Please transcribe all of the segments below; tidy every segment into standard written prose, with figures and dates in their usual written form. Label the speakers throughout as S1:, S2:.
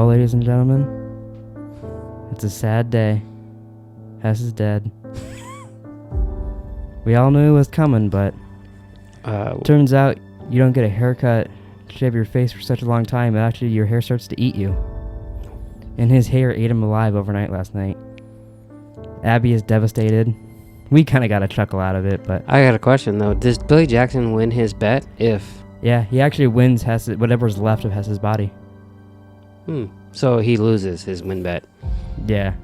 S1: ladies and gentlemen. It's a sad day. Hess is dead. We all knew it was coming, but turns out you don't get a haircut, shave your face for such a long time, and actually your hair starts to eat you. And his hair ate him alive overnight last night. Abby is devastated. We kind of got a chuckle out of it, but...
S2: I got a question, though. Does Billy Jackson win his bet if...
S1: Yeah, he actually wins whatever's left of Hess's body.
S2: So he loses his win bet.
S1: Yeah.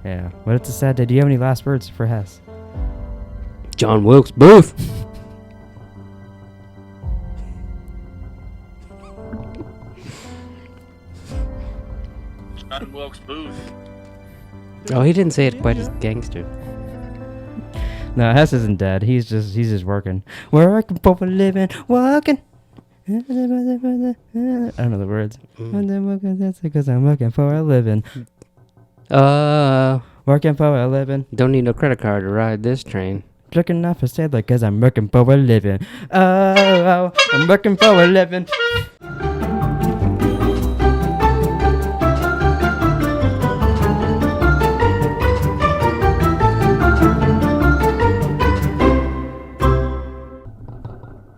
S1: Yeah. But it's a sad day. Do you have any last words for Hess?
S2: John Wilkes Booth.
S3: John Wilkes Booth.
S2: Oh, he didn't say it quite as gangster.
S1: No, Hess isn't dead. He's just working. Working for a living. Working. I don't know the words. That's because I'm working for a living. Working for a living.
S2: Don't need no credit card to ride this train.
S1: Jerking off a sailor because I'm working for a living. Oh, I'm working for a living.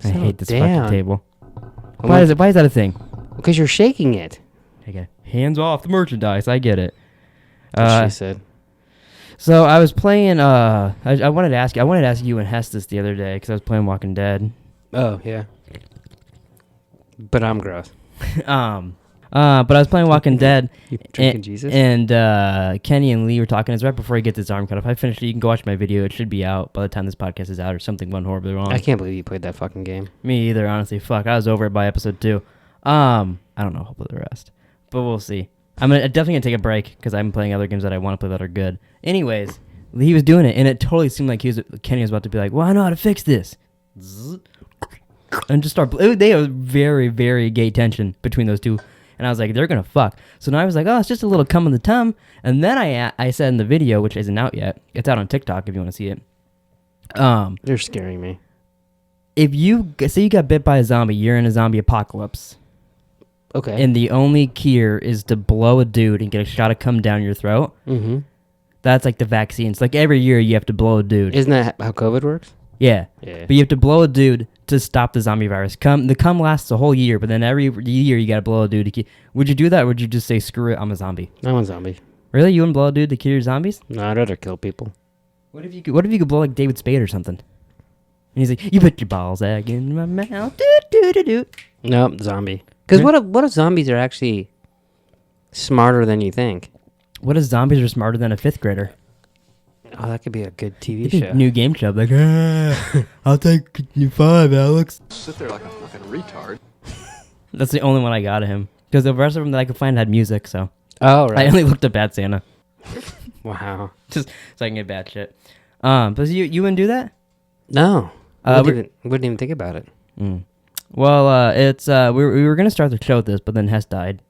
S1: I hate this fucking table. Why is that a thing?
S2: Because you're shaking it.
S1: Okay. Hands off the merchandise. I get it.
S2: She said.
S1: So I was playing. I wanted to ask you and Hess this the other day because I was playing Walking Dead.
S2: Oh yeah. But I'm gross.
S1: But I was playing Walking Dead.
S2: You drinking Jesus?
S1: And Kenny and Lee were talking. It's right before he gets his arm cut off. I finished it. You can go watch my video. It should be out by the time this podcast is out, or something went horribly wrong.
S2: I can't believe you played that fucking game.
S1: Me either, honestly. Fuck, I was over it by episode 2. I don't know hopefully the rest, but we'll see. I'm definitely gonna take a break because I'm playing other games that I want to play that are good. Anyways, he was doing it, and it totally seemed like Kenny was about to be like, "Well, I know how to fix this," and just start. They have very, very gay tension between those two. And I was like, they're going to fuck. So now I was like, oh, it's just a little cum in the tum. And then I said in the video, which isn't out yet. It's out on TikTok if you want to see it.
S2: You're scaring me.
S1: If you say you got bit by a zombie, you're in a zombie apocalypse.
S2: Okay.
S1: And the only cure is to blow a dude and get a shot of cum down your throat.
S2: Mm-hmm. That's
S1: like the vaccines. Like every year you have to blow a dude.
S2: Isn't that how COVID works?
S1: Yeah.
S2: Yeah.
S1: But you have to blow a dude to stop the zombie virus. The cum lasts a whole year, but then every year you gotta blow a dude. Would you do that, or would you just say, screw it, I'm a zombie?
S2: I'm a zombie.
S1: Really? You wouldn't blow a dude to cure zombies?
S2: No, I'd rather kill people.
S1: What if you could blow like David Spade or something? And he's like, you put your balls egg in my mouth. Do.
S2: Nope, zombie. Because what if zombies are actually smarter than you think?
S1: What if zombies are smarter than a 5th grader?
S2: Oh, that could be a good TV show.
S1: New game show. Like, I'll take you 5, Alex.
S3: Sit there like a fucking retard.
S1: That's the only one I got of him. Because the rest of them that I could find had music, so.
S2: Oh, right.
S1: I only looked at Bad Santa.
S2: Wow.
S1: Just so I can get bad shit. But you wouldn't do that?
S2: No. Wouldn't even think about it.
S1: Well, it's we were going to start the show with this, but then Hess died.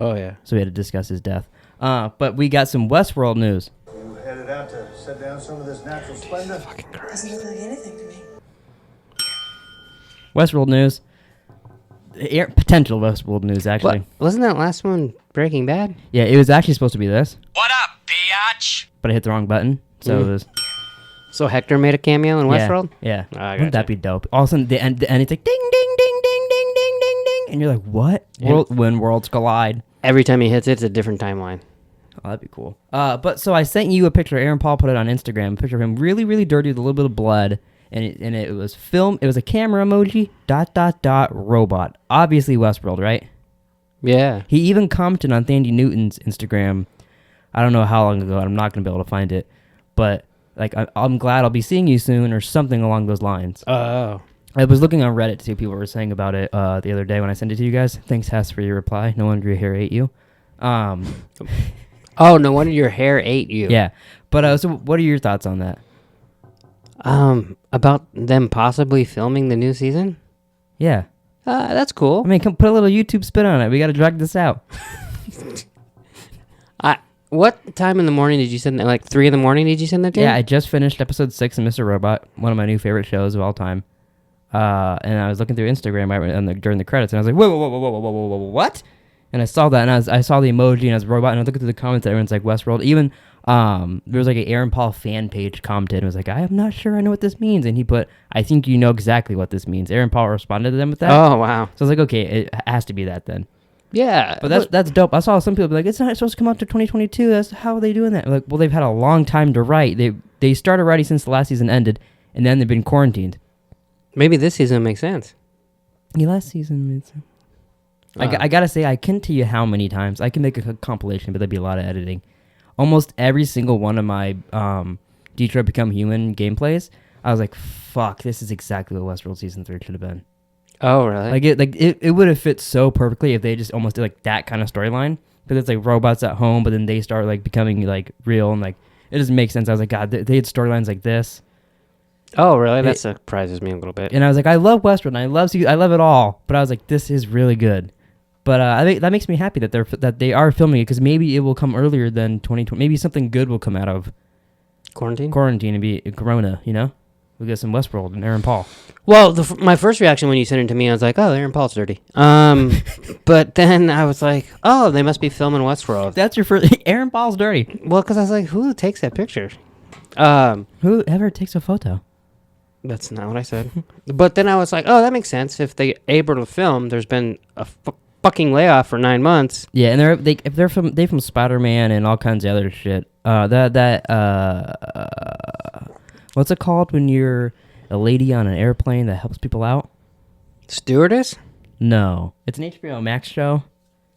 S2: Oh, yeah.
S1: So we had to discuss his death. But we got some Westworld news.
S4: You headed out to set down some of this natural splendor?
S2: Fucking Christ.
S5: Doesn't look like anything to me.
S1: Westworld news. Potential Westworld news, actually.
S2: What? Wasn't that last one Breaking Bad?
S1: Yeah, it was actually supposed to be this.
S3: What up, biatch?
S1: But I hit the wrong button, so it was...
S2: So Hector made a cameo in Westworld?
S1: Yeah.
S2: Oh, I
S1: Wouldn't that be dope? All of a sudden, the end it's like, ding, ding, ding, ding, ding, ding, ding, ding. And you're like, what? When worlds collide.
S2: Every time he hits it, it's a different timeline.
S1: Oh, that'd be cool. But so I sent you a picture. Aaron Paul put it on Instagram. A picture of him really, really dirty with a little bit of blood. And it was film. It was a camera emoji, ... robot. Obviously Westworld, right?
S2: Yeah.
S1: He even commented on Thandie Newton's Instagram. I don't know how long ago. I'm not going to be able to find it. But like, I'm glad I'll be seeing you soon or something along those lines.
S2: Oh.
S1: I was looking on Reddit to see what people were saying about it the other day when I sent it to you guys. Thanks, Hess, for your reply. No wonder your hair ate you.
S2: Oh, no wonder your hair ate you.
S1: Yeah. But so what are your thoughts on that?
S2: About them possibly filming the new season?
S1: Yeah.
S2: That's cool.
S1: I mean, come put a little YouTube spin on it. We got to drag this out.
S2: What time in the morning did you send that? Like 3 in the morning did you send that to?
S1: Yeah, I just finished episode 6 of Mr. Robot, one of my new favorite shows of all time. And I was looking through Instagram during the credits, and I was like, whoa, what? And I saw that, and I saw the emoji, and I was robot, and I looked at the comments, and everyone's like, Westworld. Even there was like an Aaron Paul fan page commented, and was like, I am not sure I know what this means. And he put, I think you know exactly what this means. Aaron Paul responded to them with that.
S2: Oh, wow.
S1: So I was like, okay, it has to be that then.
S2: Yeah.
S1: But that's dope. I saw some people be like, it's not supposed to come out to 2022. That's how are they doing that? Like, well, they've had a long time to write. They started writing since the last season ended, and then they've been quarantined.
S2: Maybe this season makes sense.
S1: Yeah, last season made sense. I gotta say, I can't tell you how many times. I can make a compilation, but that'd be a lot of editing. Almost every single one of my Detroit Become Human gameplays, I was like, fuck, this is exactly what Westworld Season 3 should have been.
S2: Oh, really?
S1: It would have fit so perfectly if they just almost did like that kind of storyline. But it's like robots at home, but then they start like becoming like real, and like it doesn't make sense. I was like, God, they had storylines like this.
S2: Oh, really? That surprises me a little bit.
S1: And I was like, I love Westworld, and I love it all. But I was like, this is really good. But I think that makes me happy that they are filming it, because maybe it will come earlier than 2020. Maybe something good will come out of quarantine and be Corona. You know, we get some Westworld and Aaron Paul.
S2: Well, my first reaction when you sent it to me, I was like, oh, Aaron Paul's dirty. But then I was like, oh, they must be filming Westworld.
S1: That's your first. Aaron Paul's dirty.
S2: Well, because I was like, who takes that picture?
S1: Who ever takes a photo?
S2: That's not what I said. But then I was like, oh, that makes sense. If they able to film, there's been a fucking layoff for 9 months.
S1: Yeah, and they're from Spider-Man and all kinds of other shit. What's it called when you're a lady on an airplane that helps people out?
S2: Stewardess?
S1: No, it's an HBO Max show.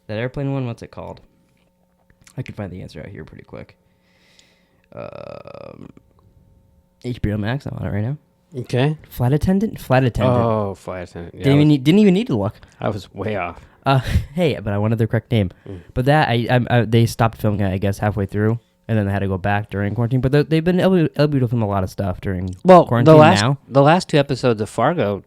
S1: That airplane one, what's it called? I can find the answer out here pretty quick. HBO Max, I'm on it right now.
S2: Okay.
S1: Flight attendant.
S2: Oh, flight attendant. Yeah,
S1: Didn't even need to look.
S2: I was way off.
S1: Hey, but I wanted the correct name. But that they stopped filming it, I guess, halfway through, and then they had to go back during quarantine. But they've been able to film a lot of stuff during quarantine now.
S2: The last 2 episodes of Fargo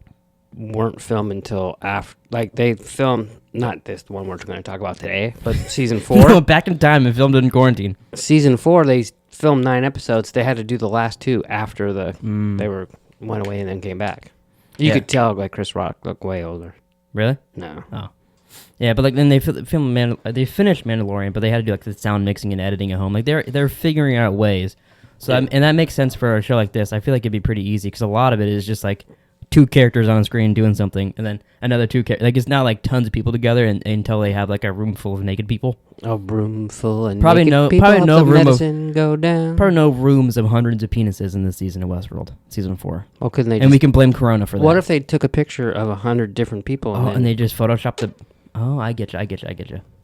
S2: weren't filmed until after. Like, they filmed, not this one we're going to talk about today, but season 4.
S1: No, back in time and filmed it in quarantine.
S2: Season 4, they filmed 9 episodes. They had to do the last 2 after they went away and then came back. You could tell like Chris Rock looked way older.
S1: Really?
S2: No.
S1: Oh. Yeah, but like then they finished Mandalorian, but they had to do like the sound mixing and editing at home. Like they're figuring out ways. So and that makes sense for a show like this. I feel like it'd be pretty easy because a lot of it is just like 2 characters on screen doing something, and then another 2 characters. Like it's not like tons of people together until they have like a room full of naked people.
S2: A room full of
S1: probably
S2: naked people.
S1: Probably no room
S2: medicine go down.
S1: Probably no rooms of hundreds of penises in this season of Westworld, season 4.
S2: Well, couldn't they?
S1: And we can blame Corona for that.
S2: What if they took a picture of 100 different people?
S1: And they just photoshopped the. Oh, I get you.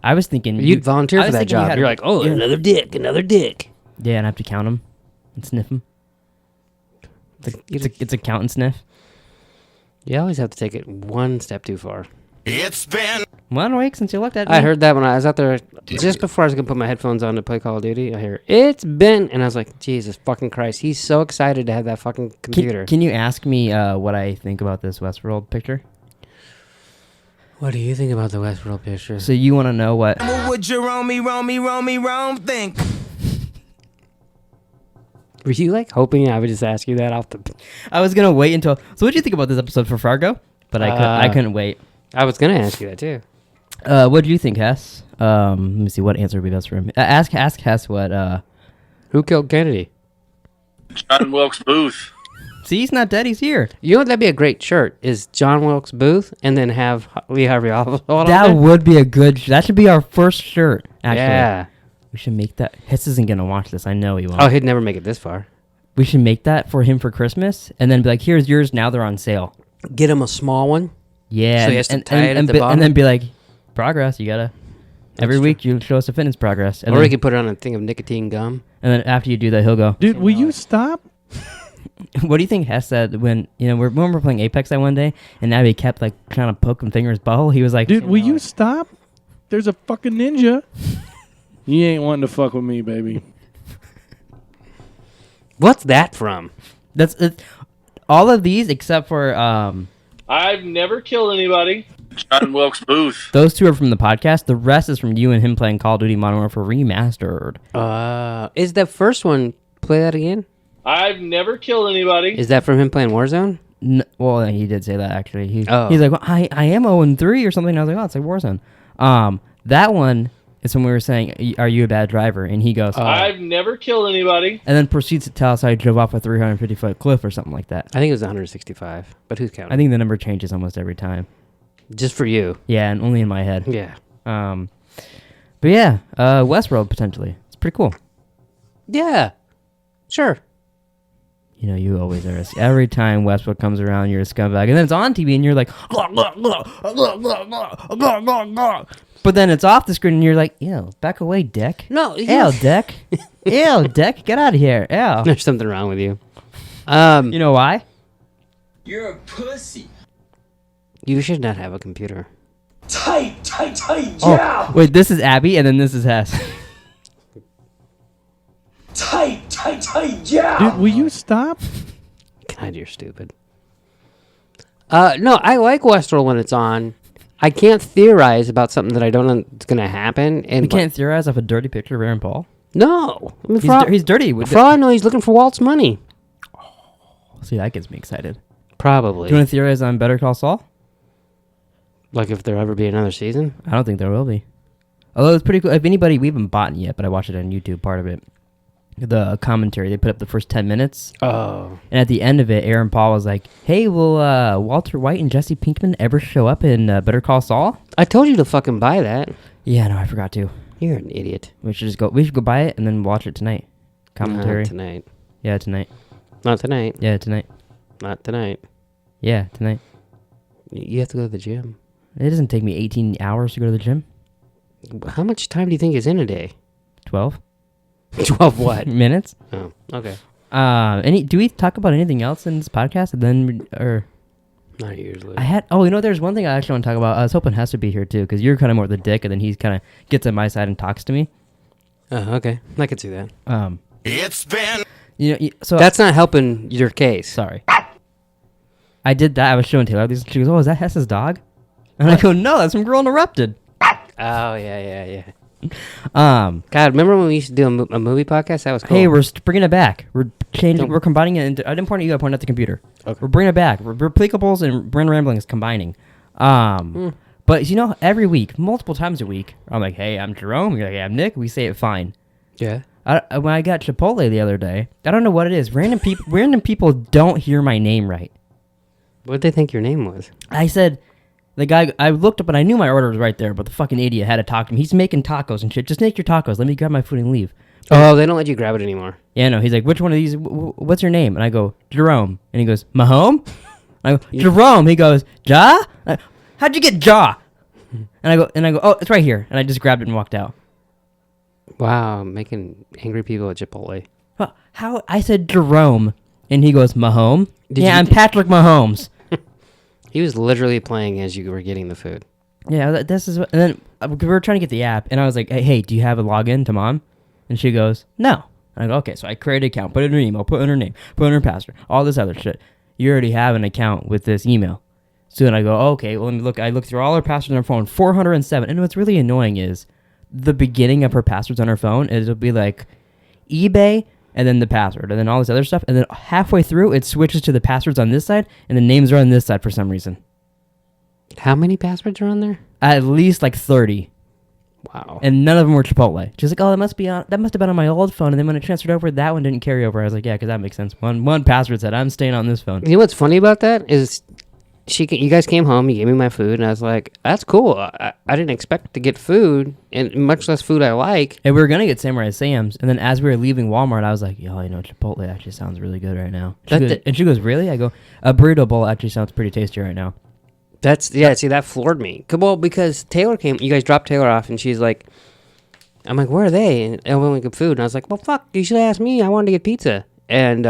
S1: I was thinking
S2: you'd volunteer for that job. You're like, another dick.
S1: Yeah, and I have to count them and sniff them. It's a count and sniff.
S2: You always have to take it one step too far.
S3: It's been
S1: 1 week since you looked at me.
S2: I heard that when I was out there, just before I was going to put my headphones on to play Call of Duty. I hear, it's been, and I was like, Jesus fucking Christ. He's so excited to have that fucking computer.
S1: Can you ask me what I think about this Westworld picture?
S2: What do you think about the Westworld picture?
S1: So you want to know what
S5: would Jerome think?
S2: Were you like hoping I would just ask you that off the...
S1: I was going to wait until... So what do you think about this episode for Fargo? But I couldn't wait.
S2: I was going to ask you that too.
S1: What do you think, Hess? Let me see what answer would be best for him. Ask Hess what...
S2: Who killed Kennedy?
S3: John Wilkes Booth.
S1: See, he's not dead. He's here.
S2: You know what? That'd be a great shirt. Is John Wilkes Booth and then have Lee Harvey Oswald.
S1: That would be a good... That should be our first shirt, actually.
S2: Yeah.
S1: We should make that... Hess isn't going to watch this. I know he won't.
S2: Oh, he'd never make it this far.
S1: We should make that for him for Christmas, and then be like, here's yours, now they're on sale.
S2: Get him a small one.
S1: Yeah.
S2: So he has to tie it at the bottom.
S1: And then be like, progress, you gotta... Every week you show us a fitness progress. And
S2: or
S1: then,
S2: we could put it on a thing of nicotine gum.
S1: And then after you do that, he'll go...
S5: Dude, will you stop?
S1: What do you think Hess said when we're playing Apex that one day, and Abby kept like trying to poke and finger his butthole? He was like,
S5: Dude, will you stop? There's a fucking ninja. You ain't wanting to fuck with me, baby.
S2: What's that from?
S1: That's all of these except for
S3: I've never killed anybody. John Wilkes Booth.
S1: Those 2 are from the podcast. The rest is from you and him playing Call of Duty Modern Warfare Remastered.
S2: Is the first one... Play that again?
S3: I've never killed anybody.
S2: Is that from him playing Warzone?
S1: Well, he did say that, actually. He's like, well, I am 0-3 or something. And I was like, oh, it's like Warzone. That one is when we were saying, "Are you a bad driver?" And he goes,
S3: I've never killed anybody.
S1: and then proceeds to tell us how he drove off a 350-foot cliff or something like that.
S2: I think it was 165, but who's counting?
S1: I think the number changes almost every time.
S2: Just for you.
S1: Yeah, and only in my head.
S2: Yeah.
S1: But yeah, Westworld potentially. It's pretty cool.
S2: Yeah. Sure.
S1: You know, you always are. Every time Westworld comes around, you're a scumbag. And then it's on TV and you're like, but then it's off the screen and you're like, ew, back away, Dick.
S2: No.
S1: Ew, Dick. Ew, Dick, get out of here. Ew.
S2: There's something wrong with you.
S1: You know why?
S6: You're a pussy.
S2: You should not have a computer.
S6: Tight, yeah.
S1: Oh, wait, this is Abby and then this is Hess.
S6: Tight, yeah.
S5: Dude, will you stop?
S2: God, you're stupid. No, I like Westworld when it's on. I can't theorize about something that I don't know is going to happen. And
S1: You can't theorize off a dirty picture of Aaron Paul.
S2: No. I mean,
S1: He's dirty. With
S2: for all I know, he's looking for Walt's money.
S1: See, that gets me excited.
S2: Probably.
S1: Do you want to theorize on Better Call Saul?
S2: Like if there ever be another season?
S1: I don't think there will be. Although it's pretty cool. If anybody, we haven't bought it yet, but I watched it on YouTube, part of it. The commentary, they put up the first 10 minutes.
S2: Oh.
S1: And at the end of it, Aaron Paul was like, hey, will Walter White and Jesse Pinkman ever show up in Better Call Saul?
S2: I told you to fucking buy that.
S1: Yeah, no, I forgot to.
S2: You're an idiot.
S1: We should go buy it and then watch it tonight. Commentary.
S2: Not tonight.
S1: Yeah, tonight.
S2: Not tonight.
S1: Yeah, tonight.
S2: Not tonight.
S1: Yeah, tonight.
S2: You have to go to the gym.
S1: It doesn't take me 18 hours to go to the gym.
S2: How much time do you think is in a day?
S1: 12
S2: 12 what?
S1: minutes.
S2: Oh, okay.
S1: Do we talk about anything else in this podcast? And then, or
S2: Not usually.
S1: there's one thing I actually want to talk about. I was hoping Hess would be here too, because you're kind of more the dick, and then he kind of gets on my side and talks to me.
S2: Oh, okay. I could see that.
S6: It's been.
S1: So
S2: That's not helping your case.
S1: sorry. I did that. I was showing Taylor these. She goes, "Oh, is that Hess's dog?" And I go, "No, that's from Girl Interrupted."
S2: Oh, yeah.
S1: Um,
S2: God, remember when we used to do a movie podcast? That was cool.
S1: Hey, we're bringing it back. We're changing. We're combining it into. I didn't point at you. I pointed at the computer.
S2: Okay.
S1: We're bringing it back. We're Pleekables and Brand Ramblings combining. But every week, multiple times a week, I'm like, "Hey, I'm Jerome." You're like, "Hey, I'm Nick." We say it fine.
S2: Yeah.
S1: When I got Chipotle the other day, I don't know what it is. Random people don't hear my name right.
S2: What did they think your name was?
S1: I said, the guy, I looked up and I knew my order was right there, but the fucking idiot had to talk to me. He's making tacos and shit. Just make your tacos. Let me grab my food and leave.
S2: Oh, they don't let you grab it anymore.
S1: Yeah, no. He's like, which one of these? What's your name? And I go, Jerome. And he goes, Mahome? I go, Jerome. He goes, Ja? How'd you get Ja? And I go, oh, it's right here. And I just grabbed it and walked out.
S2: Wow, making angry people at Chipotle.
S1: How? I said Jerome. And he goes, Mahome?
S2: Did
S1: Yeah,
S2: you-
S1: I'm Patrick Mahomes.
S2: He was literally playing as you were getting the food.
S1: Yeah, this is what, and then we were trying to get the app, and I was like, hey, do you have a login to Mom? And she goes, no. And I go, okay, so I created an account, put in her email, put in her name, put in her password, all this other shit. You already have an account with this email. So then I go, okay, well, let me look. I look through all her passwords on her phone, 407. And what's really annoying is the beginning of her passwords on her phone, it'll be like eBay, and then the password, and then all this other stuff. And then halfway through, it switches to the passwords on this side, and the names are on this side for some reason.
S2: How many passwords are on there?
S1: At least like 30.
S2: Wow.
S1: And none of them were Chipotle. She's like, oh, that must have been on my old phone. And then when it transferred over, that one didn't carry over. I was like, yeah, because that makes sense. One password said, I'm staying on this phone.
S2: You know what's funny about that is you guys came home, you gave me my food, and I was like, that's cool. I didn't expect to get food, and much less food I like.
S1: And we were going to get Samurai Sam's. And then as we were leaving Walmart, I was like, yo, Chipotle actually sounds really good right now. And she goes, really? I go, a burrito bowl actually sounds pretty tasty right now.
S2: See, that floored me. Well, because Taylor came, you guys dropped Taylor off, and she's like, I'm like, where are they? And we only get food. And I was like, well, fuck, you should ask me. I wanted to get pizza. And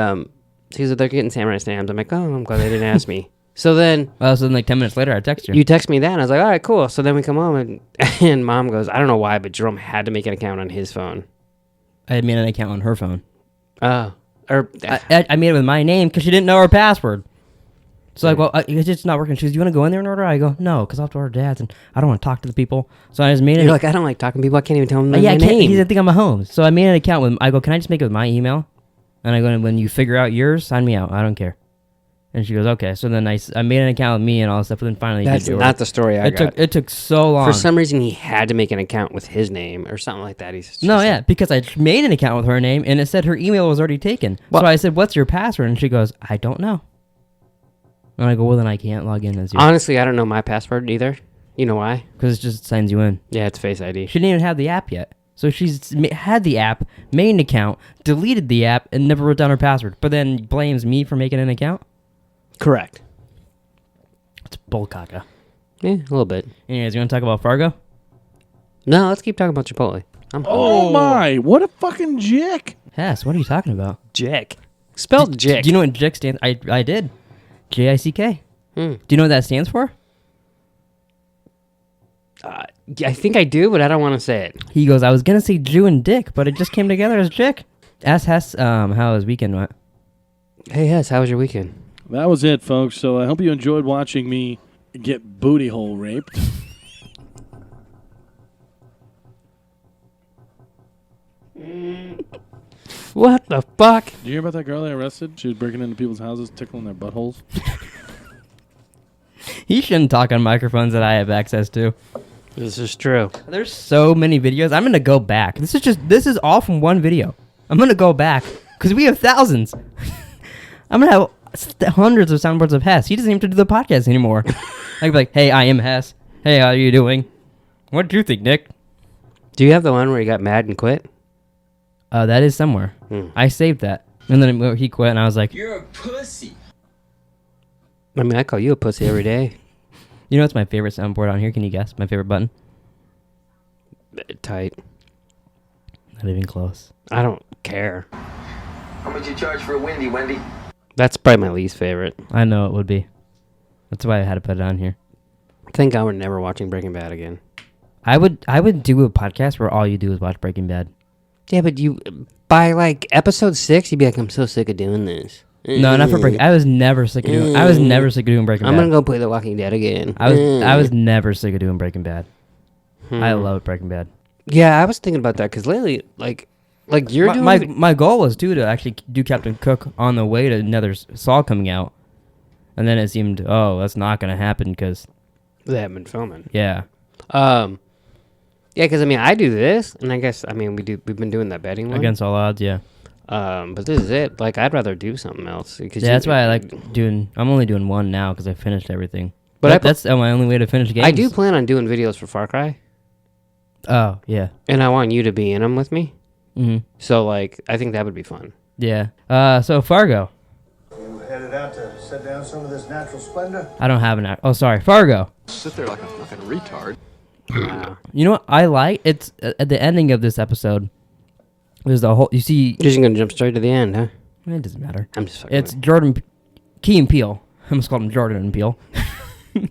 S2: she's like, they're getting Samurai Sam's. I'm like, oh, I'm glad they didn't ask me. So then...
S1: so then like 10 minutes later, I text you.
S2: You text me that, and I was like, all right, cool. So then we come home, and Mom goes, I don't know why, but Jerome had to make an account on his phone.
S1: I made an account on her phone.
S2: I
S1: made it with my name because she didn't know her password. So like, well, it's just not working. She goes, do you want to go in there and order? I go, no, because I'll have to order Dad's, and I don't want to talk to the people. So I just made it.
S2: You're like, I don't like talking to people. I can't even tell them my
S1: I
S2: name.
S1: He said, I think I'm a home. So I made an account with. I go, can I just make it with my email? And I go, when you figure out yours, sign me out. I don't care. And she goes, okay. So then I made an account with me and all that stuff, but then finally
S2: That's not the story I got.
S1: It took so long.
S2: For some reason, he had to make an account with his name or something like that.
S1: Because I made an account with her name and it said her email was already taken. So I said, what's your password? And she goes, I don't know. And I go, well, then I can't log in as you.
S2: Honestly, I don't know my password either. You know why?
S1: Because it just signs you in.
S2: Yeah, it's Face ID.
S1: She didn't even have the app yet. So she's had the app, made an account, deleted the app, and never wrote down her password. But then blames me for making an account?
S2: Correct.
S1: It's bullcaca.
S2: Yeah, a little bit.
S1: Anyways, you want to talk about Fargo?
S2: No, let's keep talking about Chipotle.
S5: Oh my! What a fucking jick!
S1: Yes, what are you talking about?
S2: Jick. Spelled Jick.
S1: Do you know what JIC stands? I did. J-I-C-K. Do you know what that stands for?
S2: I think I do, but I don't want to say it.
S1: He goes, I was going to say Jew and Dick, but it just came together as Jick. Ask Hess how his weekend went.
S2: Hey, Hess, how was your weekend?
S5: That was it, folks. So I hope you enjoyed watching me get booty hole raped.
S2: What the fuck?
S5: Did you hear about that girl they arrested? She was breaking into people's houses, tickling their buttholes.
S1: He shouldn't talk on microphones that I have access to.
S2: This is true.
S1: There's so many videos. I'm going to go back. This is all from one video. I'm going to go back because we have thousands. I'm going to have hundreds of soundboards of Hess. He doesn't even have to do the podcast anymore. I'd be like, hey, I am Hess. Hey, how are you doing? What do you think, Nick?
S2: Do you have the one where he got mad and quit?
S1: That is somewhere. I saved that. And then he quit and I was like,
S6: You're a pussy.
S2: I mean, I call you a pussy every day.
S1: you know what's my favorite soundboard on here? Can you guess? My favorite button?
S2: Tight.
S1: Not even close.
S2: I don't care.
S6: How much you charge for a Wendy?
S2: That's probably my least favorite.
S1: I know it would be. That's why I had to put it on here.
S2: Thank God we're never watching Breaking Bad again.
S1: I would do a podcast where all you do is watch Breaking Bad.
S2: Yeah, but by like episode 6, you'd be like, I'm so sick of doing this.
S1: No, not for Breaking. I was never sick of doing. I was never sick of doing Breaking Bad.
S2: I'm gonna go play The Walking Dead again.
S1: I was never sick of doing Breaking Bad. I love Breaking Bad.
S2: Yeah, I was thinking about that because lately, like you're doing.
S1: My goal was too to actually do Captain Cook on the way to another Saw coming out, and then it seemed that's not gonna happen because
S2: They haven't been filming.
S1: Yeah.
S2: Yeah, because I mean, I do this, and I guess we've been doing that betting one
S1: Against all odds, yeah.
S2: But this is it. Like, I'd rather do something else.
S1: Yeah, that's why I like doing. I'm only doing one now because I finished everything.
S2: But
S1: that's my only way to finish games.
S2: I do plan on doing videos for Far Cry.
S1: Oh yeah.
S2: And I want you to be in them with me.
S1: Mm-hmm.
S2: So like, I think that would be fun.
S1: Yeah. So Fargo.
S4: You headed out to set down some of this natural splendor?
S1: I don't have an act. Oh, sorry, Fargo.
S7: Sit there like a fucking retard.
S1: You know what I like? It's at the ending of this episode. There's the whole. You see.
S2: You're just gonna jump straight to the end, huh?
S1: It doesn't matter.
S2: I'm just. Fucking
S1: It's Jordan, Key and Peele. I almost called him Jordan and Peele.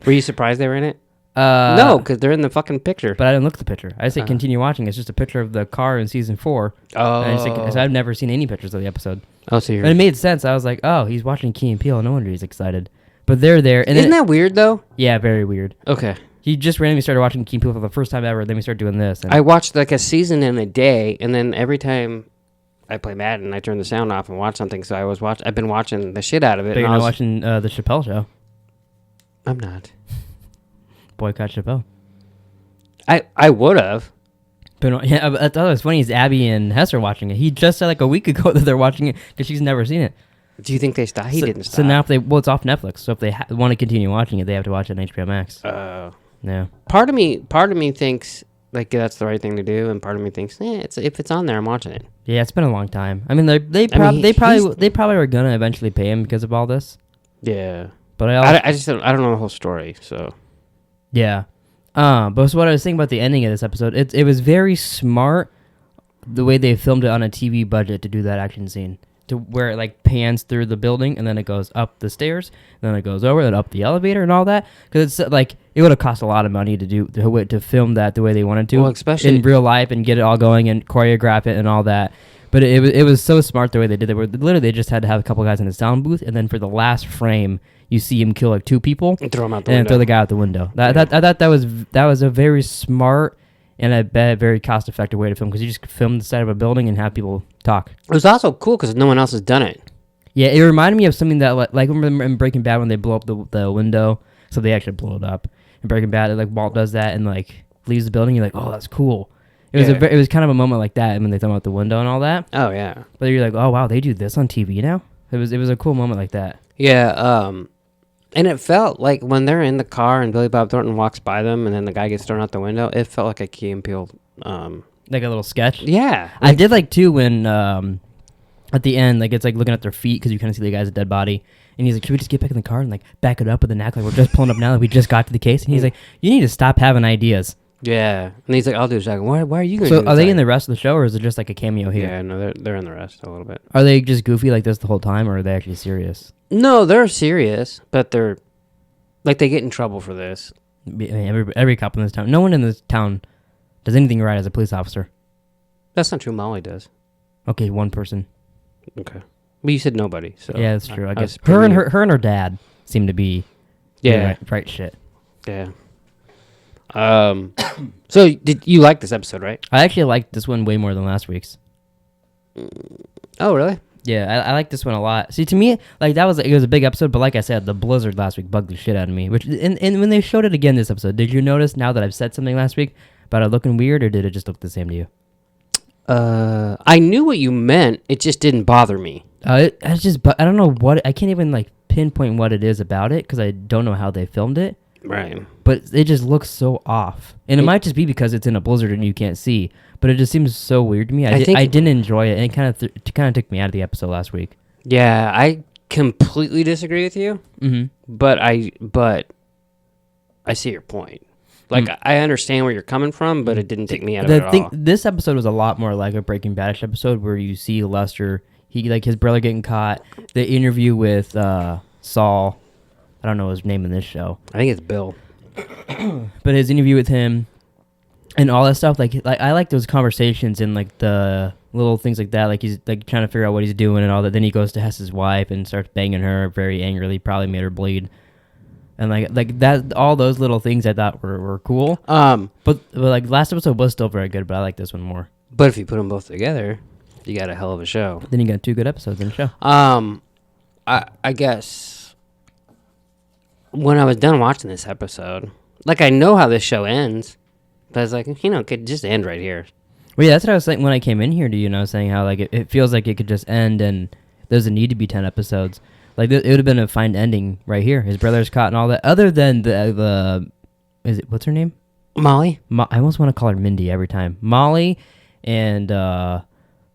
S2: Were you surprised they were in it? No, because they're in the fucking picture.
S1: But I didn't look at the picture. I said continue watching. It's just a picture of the car in season 4.
S2: Oh.
S1: And so I've never seen any pictures of the episode.
S2: Oh, so you're.
S1: And it made sense. I was like, oh, he's watching Key and Peele. No wonder he's excited. But they're there. And
S2: Isn't that weird though?
S1: Yeah, very weird.
S2: Okay.
S1: He just randomly started watching Key and Peele for the first time ever. Then we started doing this. And
S2: I watched like a season in a day, and then every time I play Madden, I turn the sound off and watch something. So I've been watching the shit out of it.
S1: But you're not watching the Chappelle Show.
S2: I'm not.
S1: Boycott Chappelle.
S2: I would have.
S1: But yeah, I thought it was funny. Is Abby and Hess are watching it. He just said like a week ago that they're watching it because she's never seen it.
S2: Do you think they stopped? He didn't stop.
S1: So now if it's off Netflix. So if they want to continue watching it, they have to watch it on HBO Max. Yeah.
S2: Part of me thinks like that's the right thing to do, and part of me thinks, if it's on there, I'm watching it.
S1: Yeah, it's been a long time. I mean, they probably were gonna eventually pay him because of all this.
S2: Yeah.
S1: But
S2: I just don't know the whole story. So.
S1: Yeah. But so what I was thinking about the ending of this episode, it was very smart the way they filmed it on a TV budget to do that action scene. To where it like pans through the building and then it goes up the stairs, and then it goes over and up the elevator and all that. Because it's like it would have cost a lot of money to film that the way they wanted to,
S2: well, especially
S1: in real life and get it all going and choreograph it and all that. But it was so smart the way they did it. Where literally they just had to have a couple guys in the sound booth, and then for the last frame, you see him kill like 2 people
S2: and throw him out the
S1: and
S2: window.
S1: throw the guy out the window. I thought that was a very smart and I bet very cost-effective way to film because you just film the side of a building and have people talk.
S2: It was also cool because no one else has done it.
S1: Yeah, it reminded me of something that like remember in Breaking Bad when they blow up the window, so they actually blow it up. In Breaking Bad, like Walt does that and like leaves the building. You're like, oh, that's cool. It was kind of a moment like that when they throw out the window and all that.
S2: Oh yeah.
S1: But you're like, oh wow, they do this on TV now. It was a cool moment like that.
S2: Yeah. And it felt like when they're in the car and Billy Bob Thornton walks by them and then the guy gets thrown out the window, it felt like a Key and Peele.
S1: Like a little sketch.
S2: Yeah.
S1: I did like too when at the end, like it's like looking at their feet because you kind of see the guy's dead body, and he's like, "Should we just get back in the car and like back it up with an act like we're just pulling up now that we just got to the case?" And he's like, "You need to stop having ideas."
S2: Yeah. And he's like, "I'll do a second. Why are you going to
S1: So
S2: do
S1: are they
S2: that?"
S1: in the rest of the show, or is it just like a cameo here?
S2: Yeah, no, they're in the rest a little bit.
S1: Are they just goofy like this the whole time, or are they actually serious?
S2: No, they're serious, but they're like they get in trouble for this.
S1: I mean, every cop in this town, no one in this town does anything right as a police officer.
S2: That's not true. Molly does.
S1: Okay, one person.
S2: Okay. But you said nobody, so
S1: Yeah, that's true. I guess
S2: was pretty-
S1: her and her dad seem to be doing right shit.
S2: Yeah. So did you like this episode, right?
S1: I actually liked this one way more than last week's.
S2: Oh, really?
S1: Yeah, I like this one a lot. See, to me, like it was a big episode, but like I said, the blizzard last week bugged the shit out of me. Which and when they showed it again this episode, did you notice now that I've said something last week about it looking weird, or did it just look the same to you?
S2: I knew what you meant. It just didn't bother me.
S1: I don't know what I can't even like pinpoint what it is about it because I don't know how they filmed it.
S2: Right.
S1: But it just looks so off, and it might just be because it's in a blizzard and you can't see. But it just seems so weird to me. I didn't enjoy it, and it kind of took me out of the episode last week.
S2: Yeah, I completely disagree with you.
S1: Mm-hmm.
S2: But I see your point. Like I understand where you're coming from, but it didn't take me out of it at all.
S1: This episode was a lot more like a Breaking Bad episode where you see Lester, his brother getting caught, the interview with Saul. I don't know his name in this show.
S2: I think it's Bill.
S1: But his interview with him and all that stuff, like I like those conversations and like the little things like that. Like he's like trying to figure out what he's doing and all that. Then he goes to Hess's wife and starts banging her very angrily, probably made her bleed. And like that, all those little things I thought were cool. But like last episode was still very good, but I like this one more.
S2: But if you put them both together, you got a hell of a show.
S1: Then you got 2 good episodes in the show.
S2: I guess when I was done watching this episode, like I know how this show ends, but I was like, it could just end right here.
S1: Well, yeah, that's what I was saying when I came in here to you, saying how like it feels like it could just end and there doesn't need to be 10 episodes. Like it would have been a fine ending right here. His brother's caught and all that. Other than what's her name?
S2: Molly.
S1: I almost want to call her Mindy every time. Molly and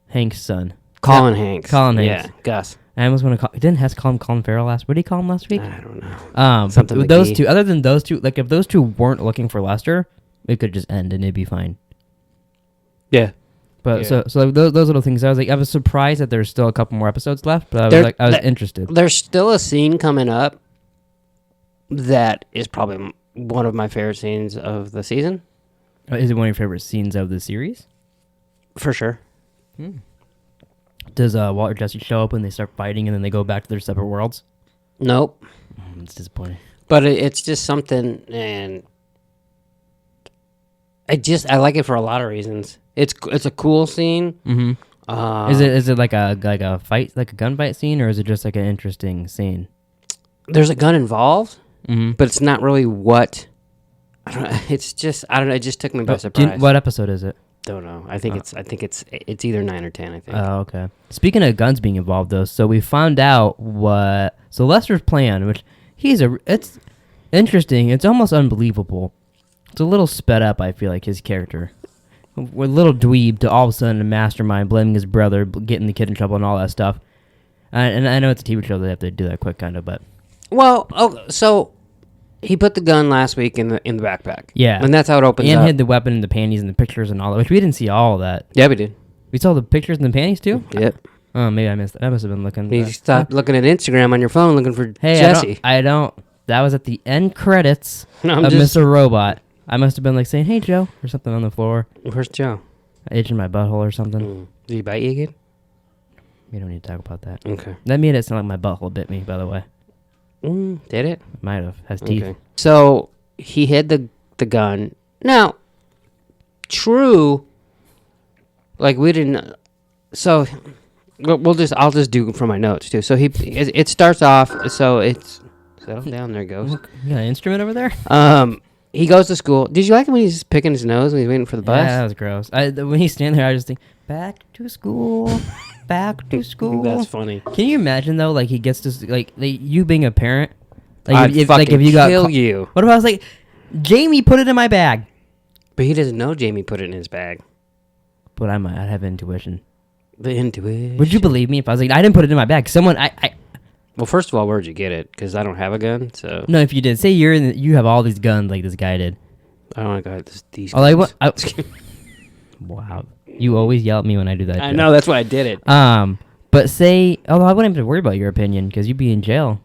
S1: Hank's son.
S2: Colin Hanks.
S1: Colin Hanks.
S2: Yeah, Gus.
S1: I almost want to call. Didn't Hess call him Colin Farrell last? What did he call him last week?
S2: I don't know.
S1: Something with those two. Other than those two, like if those two weren't looking for Lester, it could just end and it'd be fine.
S2: Yeah.
S1: But so those little things, I was surprised that there's still a couple more episodes left. But I was interested.
S2: There's still a scene coming up that is probably one of my favorite scenes of the season.
S1: Is it one of your favorite scenes of the series?
S2: For sure.
S1: Does Walter Jesse show up when they start fighting and then they go back to their separate worlds?
S2: Nope.
S1: It's disappointing.
S2: But it's just something, and I like it for a lot of reasons. It's a cool scene.
S1: Mm-hmm. Is it like a fight, like a gunfight scene, or is it just like an interesting scene?
S2: There's a gun involved,
S1: mm-hmm.
S2: but it's not really what. I don't know. It's just I don't know. It just took me by surprise.
S1: What episode is it?
S2: Don't know. I think it's either 9 or 10. I think.
S1: Oh, okay. Speaking of guns being involved, though, so we found out what Lester's plan, which it's interesting. It's almost unbelievable. It's a little sped up. I feel like his character. We're a little dweeb to all of a sudden a mastermind blaming his brother, getting the kid in trouble and all that stuff. And I know it's a TV show, they have to do that quick, kind of, but...
S2: Well, so he put the gun last week in the backpack.
S1: Yeah.
S2: And that's how it opens up.
S1: And hid the weapon in the panties and the pictures and all that, which we didn't see all of that.
S2: Yeah, we did.
S1: We saw the pictures in the panties, too?
S2: Yep.
S1: Oh, maybe I missed that. I must have been looking...
S2: You stopped looking at Instagram on your phone looking for Jesse.
S1: I don't... That was at the end credits
S2: of
S1: Mr. Robot. I must have been like saying, "Hey, Joe," or something on the floor.
S2: Where's Joe?
S1: Itching my butthole or something.
S2: Did he bite you again?
S1: We don't need to talk about that.
S2: Okay.
S1: That made it sound like my butthole bit me, by the way.
S2: Did it?
S1: Might have. Has teeth.
S2: Okay. So he hid the gun. Now, true. Like we didn't. So I'll just do from my notes too. So it starts off. So it's settle down. There it goes.
S1: You got an instrument over there?
S2: He goes to school. Did you like him when he's picking his nose when he's waiting for the bus?
S1: Yeah, that was gross. When he's standing there, I just think, back to school, back to school.
S2: That's funny.
S1: Can you imagine though? Like he gets to you being a parent.
S2: I'd fucking kill you.
S1: What if I was like, Jamie, put it in my bag?
S2: But he doesn't know Jamie put it in his bag.
S1: But I'd have intuition.
S2: The intuition.
S1: Would you believe me if I was like, I didn't put it in my bag? Someone,
S2: Well, first of all, where'd you get it? Because I don't have a gun, so.
S1: No, if you did, say you have all these guns like this guy did.
S2: I don't want to go these
S1: Oh,
S2: guns.
S1: Wow, you always yell at me when I do that.
S2: I know, that's why I did it.
S1: But say, I wouldn't have to worry about your opinion because you'd be in jail.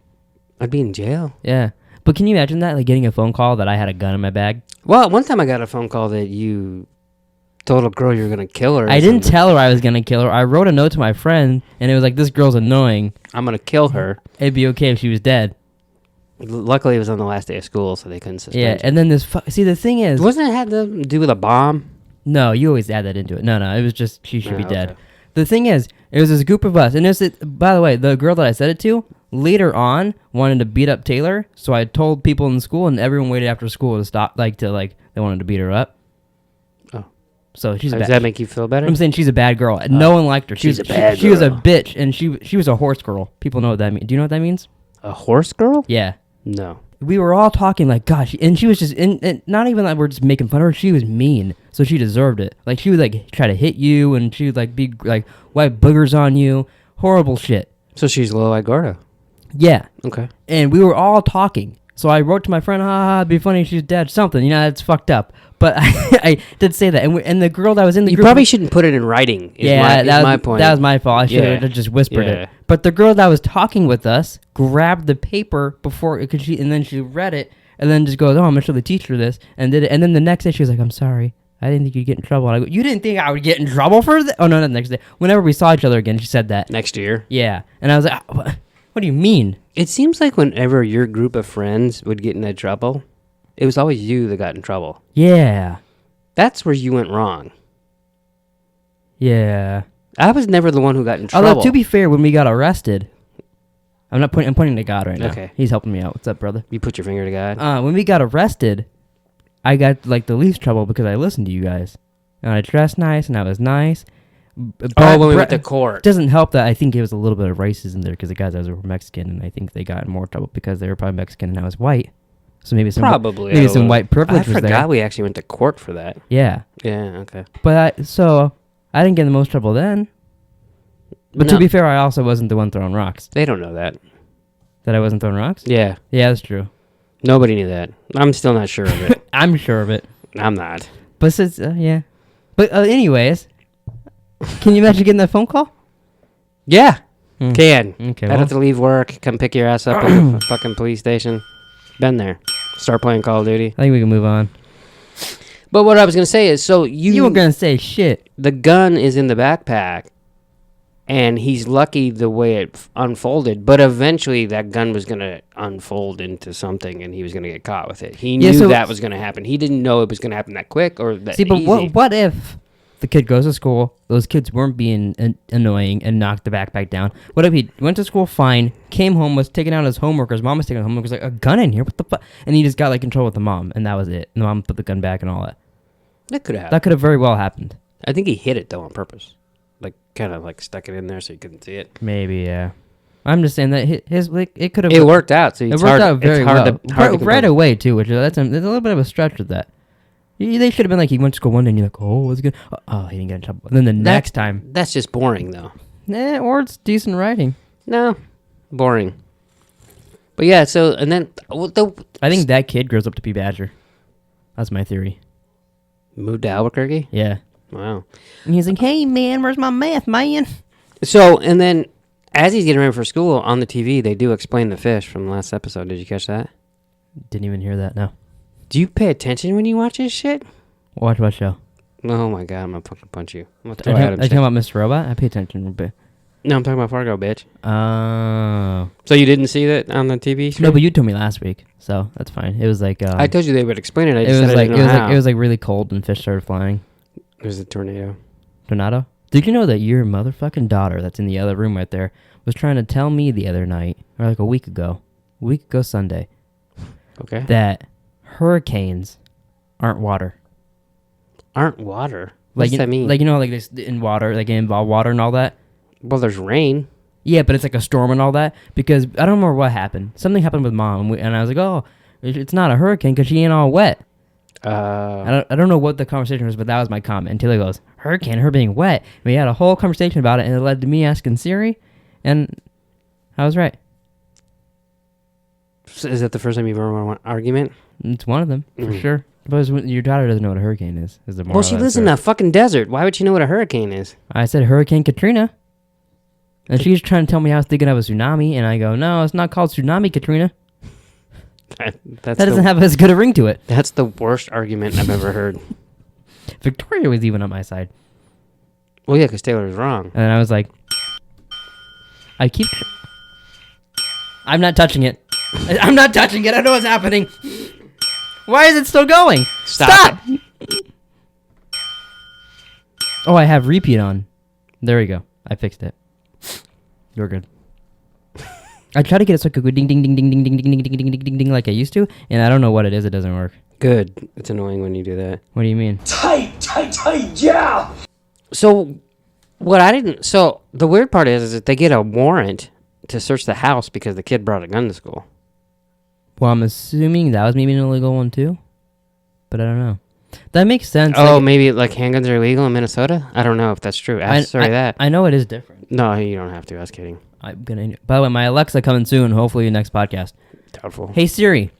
S2: I'd be in jail.
S1: Yeah, but can you imagine that, like getting a phone call that I had a gun in my bag?
S2: Well, one time I got a phone call that you told a girl you were going to kill her.
S1: I didn't tell her I was gonna kill her. I wrote a note to my friend, and it was like, "This girl's annoying.
S2: I'm going to kill her."
S1: It'd be okay if she was dead.
S2: Luckily, it was on the last day of school, so they couldn't suspend
S1: Yeah,
S2: you.
S1: and then see, the thing is,
S2: Wasn't it had to do with a bomb?
S1: no, you always add that into it. No, it was just she should be
S2: Oh,
S1: dead.
S2: okay.
S1: The thing is, it was this group of us, and by the way, the girl that I said it to later on wanted to beat up Taylor, so I told people in school, and everyone waited after school to stop, they wanted to beat her up.
S2: Oh.
S1: So she's
S2: Does
S1: bad.
S2: that make you feel better?
S1: I'm saying she's a bad girl. No one liked her.
S2: she's a bad
S1: She was a
S2: girl.
S1: bitch, and she was a horse girl. People know what that means. Do you know what that means?
S2: A horse girl?
S1: Yeah.
S2: No.
S1: We were all talking like, gosh, and she was just, and not even that we're just making fun of her. She was mean, so she deserved it. Like she would try to hit you, and she would be wipe boogers on you, horrible shit.
S2: So she's Lola Gordo.
S1: Yeah,
S2: Okay.
S1: and we were all talking. So I wrote to my friend, it'd be funny if she's dead, something. That's fucked up. But I did say that, and the girl that was in the
S2: You
S1: group,
S2: probably shouldn't put it in writing. Is my point.
S1: That was my fault. I should have just whispered
S2: Yeah.
S1: it. But the girl that was talking with us grabbed the paper and then she read it, and then just goes, "Oh, I'm gonna show the teacher this," and did it. And then the next day she was like, "I'm sorry, I didn't think you'd get in trouble." And I go, "You didn't think I would get in trouble for that?" Oh no, not the next day. Whenever we saw each other again, she said that.
S2: Next year.
S1: Yeah, and I was like, "What do you mean?"
S2: It seems like whenever your group of friends would get into trouble, it was always you that got in trouble.
S1: Yeah,
S2: That's where you went wrong.
S1: yeah.
S2: I was never the one who got in trouble.
S1: Although to be fair, when we got arrested, I'm pointing to God right now.
S2: Okay.
S1: He's helping me out. What's up, brother?
S2: You put your finger to God.
S1: When we got arrested, I got the least trouble because I listened to you guys, and I dressed nice and I was nice.
S2: When we went to court.
S1: It doesn't help that I think it was a little bit of racism there because the guys I was were Mexican, and I think they got in more trouble because they were probably Mexican and I was white. So maybe some white privilege was there.
S2: I forgot we actually went to court for that.
S1: Yeah,
S2: Yeah, okay.
S1: but I didn't get in the most trouble then. But
S2: No.
S1: to be fair, I also wasn't the one throwing rocks.
S2: They don't know that.
S1: That I wasn't throwing rocks?
S2: Yeah.
S1: Yeah, that's true.
S2: Nobody knew that. I'm still not sure of it.
S1: I'm sure of it.
S2: I'm not.
S1: But since, yeah. But anyways, can you imagine getting that phone call?
S2: Yeah.
S1: Hmm.
S2: Can.
S1: Okay,
S2: I'd
S1: well.
S2: have to leave work, come pick your ass up at the fucking police station. Been there. Start playing Call of Duty.
S1: I think we can move on.
S2: But what I was going to say is, so
S1: You weren't going to say shit.
S2: the gun is in the backpack, and he's lucky the way it unfolded, but eventually that gun was going to unfold into something, and he was going to get caught with it. He knew that was going to happen. He didn't know it was going to happen that quick or that
S1: See, but
S2: easy.
S1: what if the kid goes to school, those kids weren't being annoying and knocked the backpack down? What if he went to school fine, came home, was taking out his homework, or his mom was taking out homework, was like, a gun in here? What the fuck? And he just got in trouble with the mom, and that was it. And the mom put the gun back and all that.
S2: That could have happened.
S1: That could have very well happened.
S2: I think he hid it, though, on purpose. Kind of stuck it in there so you couldn't see it.
S1: Maybe, yeah. I'm just saying that it could have...
S2: It worked out, so
S1: It worked out very well.
S2: hard to
S1: right away, too, which there's a little bit of a stretch with that. They should have been he went to school one day and you're like, oh, what's good? Oh, he didn't get in trouble. And then the next time...
S2: That's just boring, though.
S1: Or it's decent writing.
S2: No, boring. But yeah, so, and then...
S1: I think that kid grows up to be Badger. That's my theory.
S2: Moved to Albuquerque?
S1: Yeah.
S2: Wow.
S1: And he's like, hey, man, where's my math, man?
S2: So, and then, as he's getting ready for school, on the TV, they do explain the fish from the last episode. Did you catch that?
S1: Didn't even hear that, no.
S2: Do you pay attention when you watch this shit?
S1: Watch what show?
S2: Oh my god, I'm gonna fucking punch you. I'm gonna
S1: Are
S2: throw
S1: you
S2: Adam's
S1: talking
S2: shit.
S1: about Mr. Robot? I pay attention a bit.
S2: No, I'm talking about Fargo, bitch.
S1: Oh.
S2: So you didn't see that on the TV show?
S1: No, but you told me last week, so that's fine. It was like...
S2: I told you they would explain it. I
S1: it
S2: just
S1: was
S2: said I didn't know how.
S1: it was really cold and fish started flying.
S2: There's a tornado.
S1: Tornado? Did you know that your motherfucking daughter that's in the other room right there was trying to tell me the other night, or like a week ago Sunday,
S2: Okay.
S1: that hurricanes aren't water.
S2: Aren't water? What
S1: Like,
S2: does that mean?
S1: Like, like this in water, like involve water and all that.
S2: well, there's rain.
S1: Yeah, but it's like a storm and all that, because I don't remember what happened. Something happened with Mom, and I was like, oh, it's not a hurricane because she ain't all wet. I don't know what the conversation was, but that was my comment. And Taylor goes, hurricane, her being wet. And we had a whole conversation about it, and it led to me asking Siri, and I was right.
S2: So is that the first time you've ever won an argument?
S1: It's one of them, for sure. But your daughter doesn't know what a hurricane is the moral
S2: Well, she
S1: of that
S2: lives in
S1: story.
S2: a fucking desert. Why would she know what a hurricane is?
S1: I said Hurricane Katrina. And she's trying to tell me I was thinking of a tsunami, and I go, no, it's not called Tsunami Katrina.
S2: That's
S1: That doesn't have as good a ring to it.
S2: That's the worst argument I've ever heard.
S1: Victoria was even on my side.
S2: Well, yeah, because Taylor was wrong.
S1: And I was like, I'm not touching it. I'm not touching it. I know what's happening. Why is it still going?
S2: Stop.
S1: Oh, I have repeat on. There we go. I fixed it. You're good. I try to get it so it could go ding ding ding ding ding ding ding ding ding ding ding ding like I used to, and I don't know what it is. It doesn't work.
S2: Good. It's annoying when you do that.
S1: What do you mean?
S6: Yeah!
S2: So, So, the weird part is that they get a warrant to search the house because the kid brought a gun to school.
S1: Well, I'm assuming that was maybe an illegal one too, but I don't know. That makes sense.
S2: Oh,
S1: like,
S2: maybe like handguns are illegal in Minnesota? I don't know if that's true. Ask Siri that.
S1: I know it is different.
S2: No, you don't have to. I was kidding.
S1: I'm gonna. By the way, my Alexa coming soon. Hopefully, next podcast.
S2: Doubtful.
S1: Hey Siri,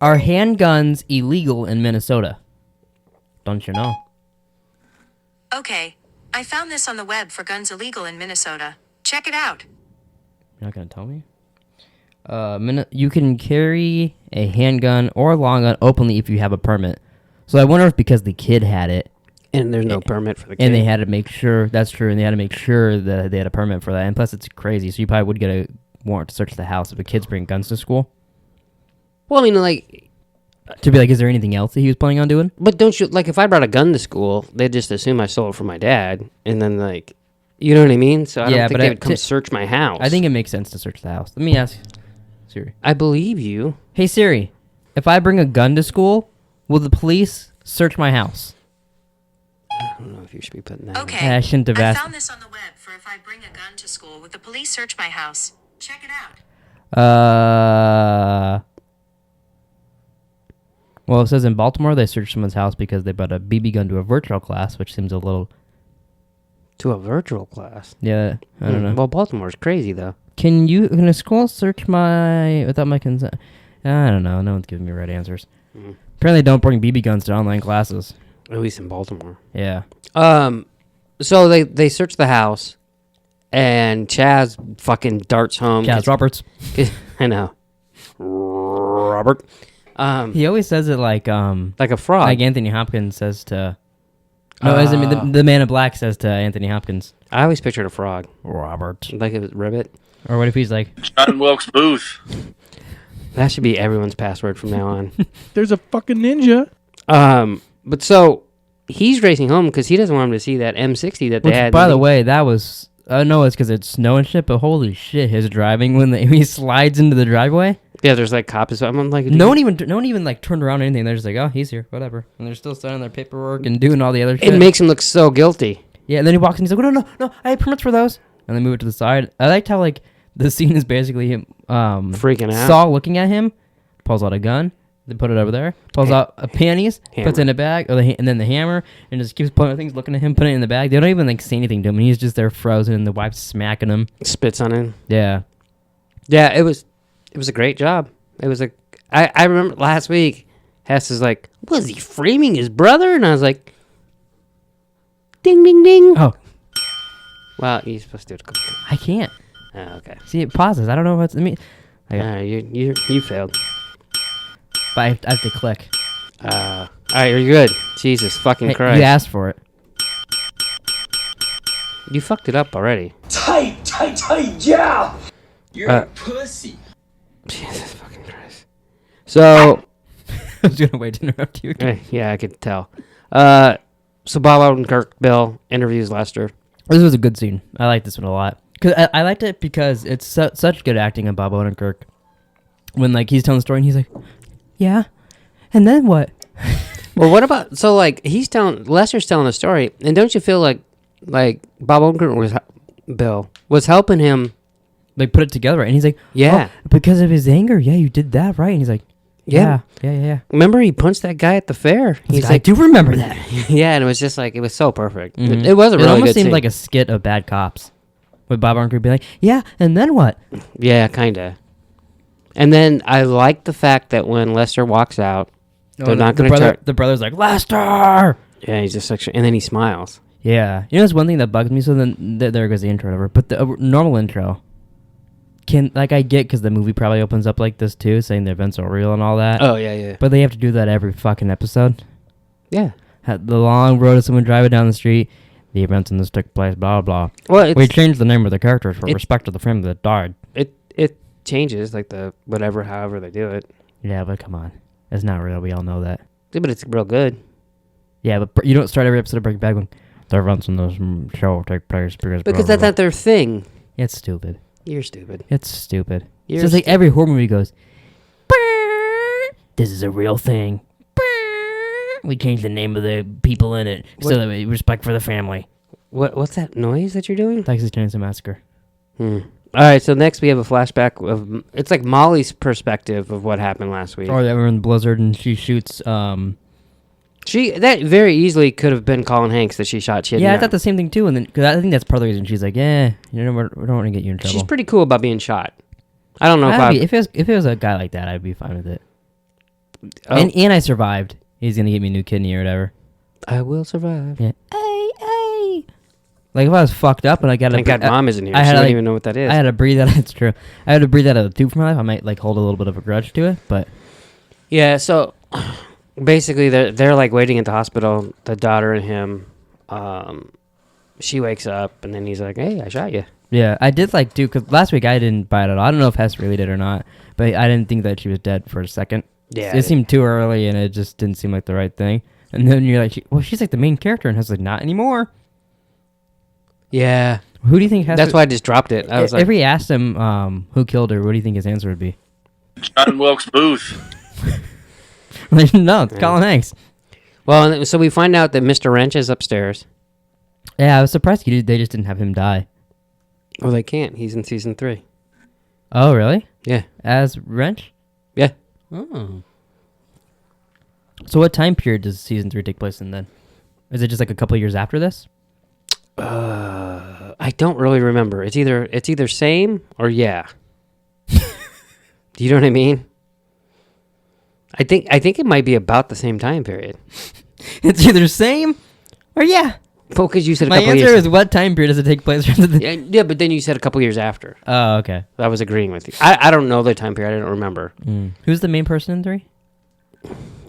S1: are handguns illegal in Minnesota? Don't you know?
S8: Okay, I found this on the web for guns illegal in Minnesota. Check it out.
S1: You're not gonna tell me? You can carry a handgun or long gun openly if you have a permit. So I wonder if because the kid had it,
S2: And there's no permit for the kid.
S1: and they had to make sure that's true, and they had to make sure that they had a permit for that. And plus, it's crazy. So you probably would get a warrant to search the house if the kids bring guns to school.
S2: Well, I mean, like,
S1: To be like, is there anything else that he was planning on doing?
S2: but don't you, like, if I brought a gun to school, they'd just assume I stole it from my dad. And then, like, you know what I mean? So I
S1: Yeah,
S2: don't think
S1: but
S2: they would come search my house.
S1: I think it makes sense to search the house. Let me ask Siri.
S2: I believe you.
S1: Hey Siri, if I bring a gun to school, will the police search my house?
S2: I don't know if you should be putting that.
S8: Okay,
S1: I shouldn't have
S8: I
S1: asked.
S8: found this on the web for if I bring a gun to school, would the police search my house? Check it out.
S1: Well, it says in Baltimore they searched someone's house because they brought a BB gun to a virtual class, which seems a little.
S2: To a virtual class.
S1: Yeah, I don't know.
S2: Well, Baltimore's crazy, though.
S1: Can a school search without my consent? I don't know. No one's giving me right answers. Apparently, don't bring BB guns to online classes.
S2: At least in Baltimore.
S1: Yeah.
S2: So they search the house, and Chaz fucking darts home.
S1: Chaz Roberts.
S2: I know. Robert.
S1: He always says it like
S2: Like a frog.
S1: Like Anthony Hopkins says to. No, I mean the Man in Black says to Anthony Hopkins.
S2: I always pictured a frog.
S1: Robert.
S2: Like a ribbit.
S1: Or what if he's like,
S3: John Wilkes Booth.
S2: That should be everyone's password from now on.
S5: There's a fucking ninja.
S2: But so he's racing home because he doesn't want him to see that M60 that they
S1: which,
S2: had.
S1: by the way, that was. I know it's because it's snow and shit, but holy shit, his driving when he slides into the driveway.
S2: Yeah, there's like cops. I'm like,
S1: No one even like turned around or anything. They're just like, oh, he's here, whatever, and they're still signing their paperwork and doing all the other shit.
S2: It makes him look so guilty.
S1: Yeah, and then he walks in. He's like, oh, no, I have permits for those. And they move it to the side. I liked how like the scene is basically him
S2: Freaking out.
S1: Saul looking at him, pulls out a gun, they put it over there, pulls out a panties, puts it in a bag, and then the hammer, and just keeps pulling things, looking at him, putting it in the bag. They don't even like say anything to him. He's just there frozen, and the wife's smacking him.
S2: Spits on him.
S1: Yeah.
S2: Yeah, it was a great job. It was I remember last week, Hess is like, was he framing his brother? And I was like, ding, ding, ding.
S1: Oh,
S2: Well, you're supposed to do it.
S1: I can't.
S2: Oh, okay.
S1: See, it pauses. I don't know what's. I mean,
S2: You failed.
S1: but I have to click.
S2: All right, you're good. Jesus fucking
S1: Hey,
S2: Christ.
S1: you asked for it.
S2: You fucked it up already.
S6: Tight, yeah! You're a pussy.
S2: Jesus fucking Christ. So,
S1: I was gonna wait to interrupt you again.
S2: yeah, I could tell. So Bob Odenkirk, Bill, interviews Lester.
S1: This was a good scene. I like this one a lot. Cause I liked it because it's such good acting of Bob Odenkirk. When like he's telling the story and he's like, yeah, and then what?
S2: Well, what about Lester's telling the story, and don't you feel like Bob Odenkirk Bill was helping him
S1: Like put it together, right? And he's like,
S2: yeah,
S1: oh, because of his anger, yeah, you did that, right? And he's like, yeah.
S2: Remember he punched that guy at the fair? He's
S1: I
S2: like,
S1: do remember that.
S2: yeah, and it was just like it was so perfect.
S1: Mhm.
S2: It was a really
S1: It almost
S2: good
S1: seemed
S2: scene.
S1: like a skit of Bad Cops, with Bob Odenkirk be like, yeah, and then what?
S2: Yeah, kinda. And then I like the fact that when Lester walks out, they're not going to.
S1: The brother's like, Lester.
S2: Yeah, he's just like, and then he smiles.
S1: Yeah, you know, there's one thing that bugs me. So then there goes the intro over. But the normal intro I get because the movie probably opens up like this too, saying the events are real and all that.
S2: Oh yeah.
S1: But they have to do that every fucking episode.
S2: Yeah.
S1: The long road of someone driving down the street. The events in this took place. Blah blah.
S2: Well,
S1: we changed the name of the characters for respect to the family that died.
S2: It changes like the whatever, however they do it.
S1: Yeah, but come on, it's not real. We all know that.
S2: Yeah, but it's real good.
S1: Yeah, but you don't start every episode of Breaking Bad going, the events in this show take place because
S2: That's not their thing.
S1: It's stupid.
S2: You're stupid.
S1: It's stupid.
S2: You're
S1: So it's like every horror movie goes, this is a real thing. We changed the name of the people in it so that we respect for the family.
S2: What's that noise that you're doing?
S1: Texas Chainsaw Massacre.
S2: All right, so next we have a flashback of it's like Molly's perspective of what happened last week.
S1: Or they were in the blizzard and she shoots.
S2: That very easily could have been Colin Hanks that she shot.
S1: I thought the same thing too, and then because I think that's part of the reason she's like, we don't want to get you in trouble.
S2: She's pretty cool about being shot. I don't know
S1: if it was a guy like that, I'd be fine with it.
S2: Oh.
S1: And I survived. He's gonna get me a new kidney or whatever.
S2: I will survive.
S1: Yeah. Hey. Like if I was fucked up and I got
S2: Thank God Mom isn't here.
S1: I
S2: She
S1: had
S2: don't
S1: like,
S2: even know what that is.
S1: I had to breathe out. It's true. I had to breathe out of the tube for my life. I might like hold a little bit of a grudge to it, but
S2: yeah. So basically, they're like waiting at the hospital. The daughter and him. She wakes up and then he's like, "Hey, I shot you."
S1: yeah, I did like do because last week I didn't buy it at all. I don't know if Hess really did or not, but I didn't think that she was dead for a second.
S2: Yeah,
S1: it seemed too early and it just didn't seem like the right thing. And then you're like, she's like the main character, and Hess like, not anymore.
S2: Yeah.
S1: Who do you think Hess?
S2: That's why I just dropped it. I was like,
S1: if we asked him who killed her, what do you think his answer would be?
S3: John Wilkes Booth.
S1: Like, no, it's Colin Hanks.
S2: Well, so we find out that Mr. Wrench is upstairs.
S1: Yeah, I was surprised they just didn't have him die.
S2: Oh, they can't. He's in season 3.
S1: Oh, really?
S2: Yeah.
S1: As Wrench?
S2: Yeah.
S1: Oh. So what time period does season 3 take place in then? Is it just like a couple of years after this?
S2: I don't really remember. It's either same or yeah. Do you know what I mean? I think it might be about the same time period.
S1: It's either same or yeah.
S2: Well, because you said
S1: My
S2: a couple
S1: answer
S2: years.
S1: is what time period does it take place?
S2: Yeah, but then you said a couple years after.
S1: Oh, okay.
S2: I was agreeing with you. I don't know the time period. I don't remember.
S1: Who's the main person in 3?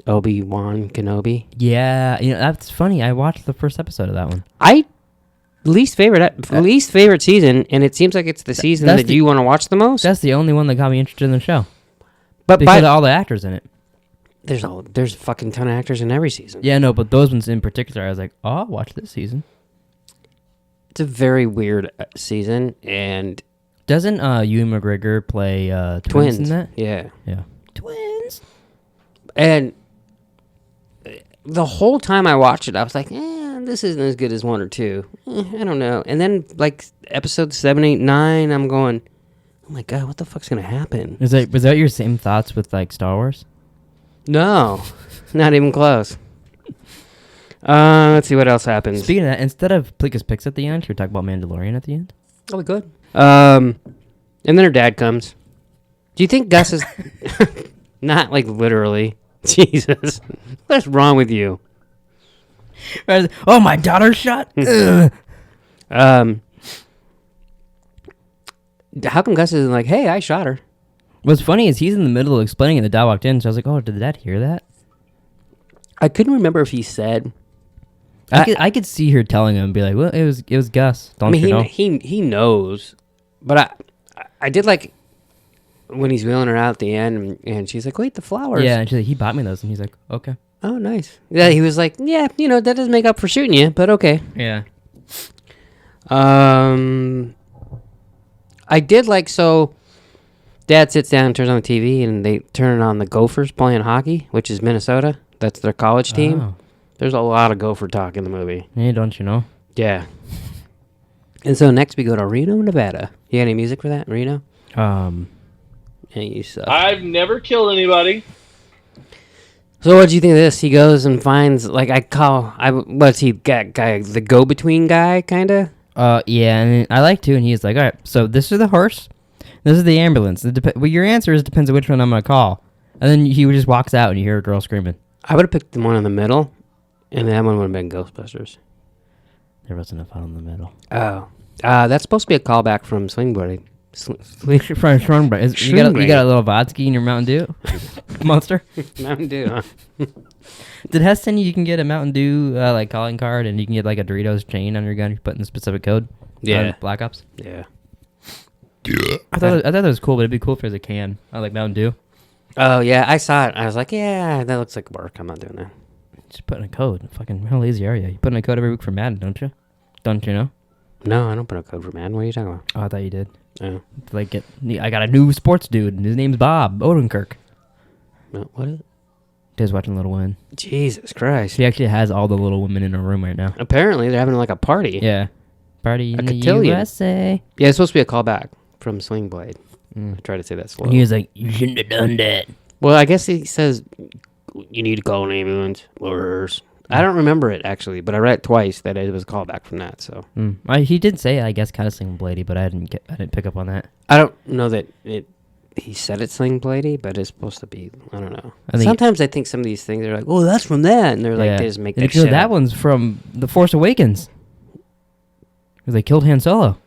S2: Obi-Wan Kenobi.
S1: Yeah, that's funny. I watched the first episode of that one.
S2: Least favorite season, and it seems like it's the season that you want to watch the most.
S1: That's the only one that got me interested in the show.
S2: But
S1: because of all the actors in it.
S2: There's a fucking ton of actors in every season.
S1: Yeah, no, but those ones in particular, I was like, oh, I'll watch this season.
S2: It's a very weird season, and
S1: doesn't Ewan McGregor play twins in that?
S2: Yeah.
S1: Twins.
S2: And the whole time I watched it, I was like, this isn't as good as 1 or 2. I don't know. And then, like, episode 7, 8, 9, I'm going, oh my God, what the fuck's going to happen?
S1: Was that your same thoughts with, like, Star Wars?
S2: No, not even close. Let's see what else happens.
S1: Speaking of that, instead of Pleeka's picks at the end, should we talk about Mandalorian at the end?
S2: Oh, we could. And then her dad comes. Do you think Gus is... Not, like, literally. Jesus. What's wrong with you?
S1: Oh, my daughter's shot?
S2: How come Gus isn't like, hey, I shot her?
S1: What's funny is he's in the middle of explaining it, and the dad walked in, so I was like, oh, did the dad hear that?
S2: I couldn't remember if he said...
S1: I could see her telling him and be like, well, it was Gus. Don't you know?
S2: He knows. But I did like when he's wheeling her out at the end, and she's like, wait, the flowers.
S1: Yeah, and she's like, he bought me those. And he's like, okay.
S2: Oh, nice. Yeah, he was like, yeah, that doesn't make up for shooting you, but okay.
S1: Yeah.
S2: I did like, so Dad sits down and turns on the TV, and they turn on the Gophers playing hockey, which is Minnesota. That's their college team.
S1: Oh.
S2: There's a lot of Gopher talk in the movie.
S1: Yeah, don't you know?
S2: Yeah. And so next we go to Reno, Nevada. You got any music for that, Reno? Yeah, you suck.
S3: I've never killed anybody.
S2: So what do you think of this? He goes and finds, like, what's he, guy, the go-between guy, kind of?
S1: Yeah, and I like to, and he's like, all right, so this is the horse, this is the ambulance. Well, your answer is depends on which one I'm going to call. And then he just walks out, and you hear a girl screaming.
S2: I would have picked the one in the middle, and that one would have been Ghostbusters.
S1: There wasn't a fun in the middle.
S2: Oh. That's supposed to be a callback from Swing Buddy.
S1: You got a little vodka in your Mountain Dew monster.
S2: Mountain Dew, huh?
S1: Did Hess send you can get a Mountain Dew like calling card, and you can get like a Doritos chain on your gun. You put in the specific code.
S2: Yeah.
S1: Black Ops.
S2: Yeah.
S1: I thought that was cool, but it'd be cool if there's a can. I like Mountain Dew.
S2: Oh yeah, I saw it. I was like, yeah, that looks like work. I'm not doing that.
S1: Just put in a code. Fucking how lazy are you? You put in a code every week for Madden, don't you? Don't you know?
S2: No, I don't put a code for Madden. What are you talking about?
S1: Oh, I thought you did.
S2: Oh.
S1: Like I got a new sports dude, and his name's Bob Odenkirk.
S2: No, what is it?
S1: Just watching Little Women.
S2: Jesus Christ.
S1: He actually has all the Little Women in a room right now.
S2: Apparently, they're having like a party.
S1: Yeah. Party in the
S2: cotillion.
S1: USA.
S2: Yeah, it's supposed to be a callback from Swing Blade. I tried to say that slow.
S1: And he was like, you shouldn't have done that.
S2: Well, I guess he says, you need to call an ambulance. I don't remember it, actually, but I read it twice that it was a callback from that, so.
S1: He did say, I guess, kind of Sling Blady, but I didn't pick up on that.
S2: I don't know that he said it's Sling Blady, but it's supposed to be, I don't know. Sometimes I think some of these things are like, oh, that's from that, and they're like, they just make that shit
S1: that
S2: up.
S1: one's from The Force Awakens. Because they killed Han Solo.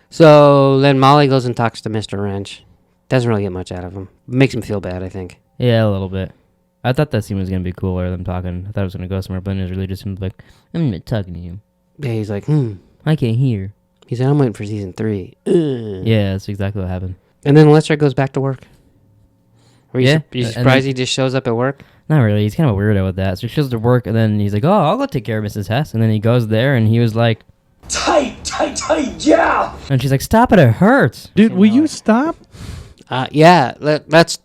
S2: So then Molly goes and talks to Mr. Wrench. Doesn't really get much out of him. Makes him feel bad, I think.
S1: Yeah, a little bit. I thought that scene was going to be cooler than talking. I thought it was going to go somewhere, but it was really just him like, I'm not talking to you.
S2: Yeah, he's like,
S1: I can't hear.
S2: He's like, I'm waiting for season 3.
S1: Yeah, that's exactly what happened.
S2: And then Lester goes back to work. Are you,
S1: Yeah,
S2: you surprised he just shows up at work?
S1: Not really. He's kind of a weirdo with that. So he shows up to work, and then he's like, oh, I'll go take care of Mrs. Hess. And then he goes there, and he was like...
S6: Tight, yeah.
S1: And she's like, stop it, it hurts.
S5: Dude, will you stop?
S2: Yeah, that's...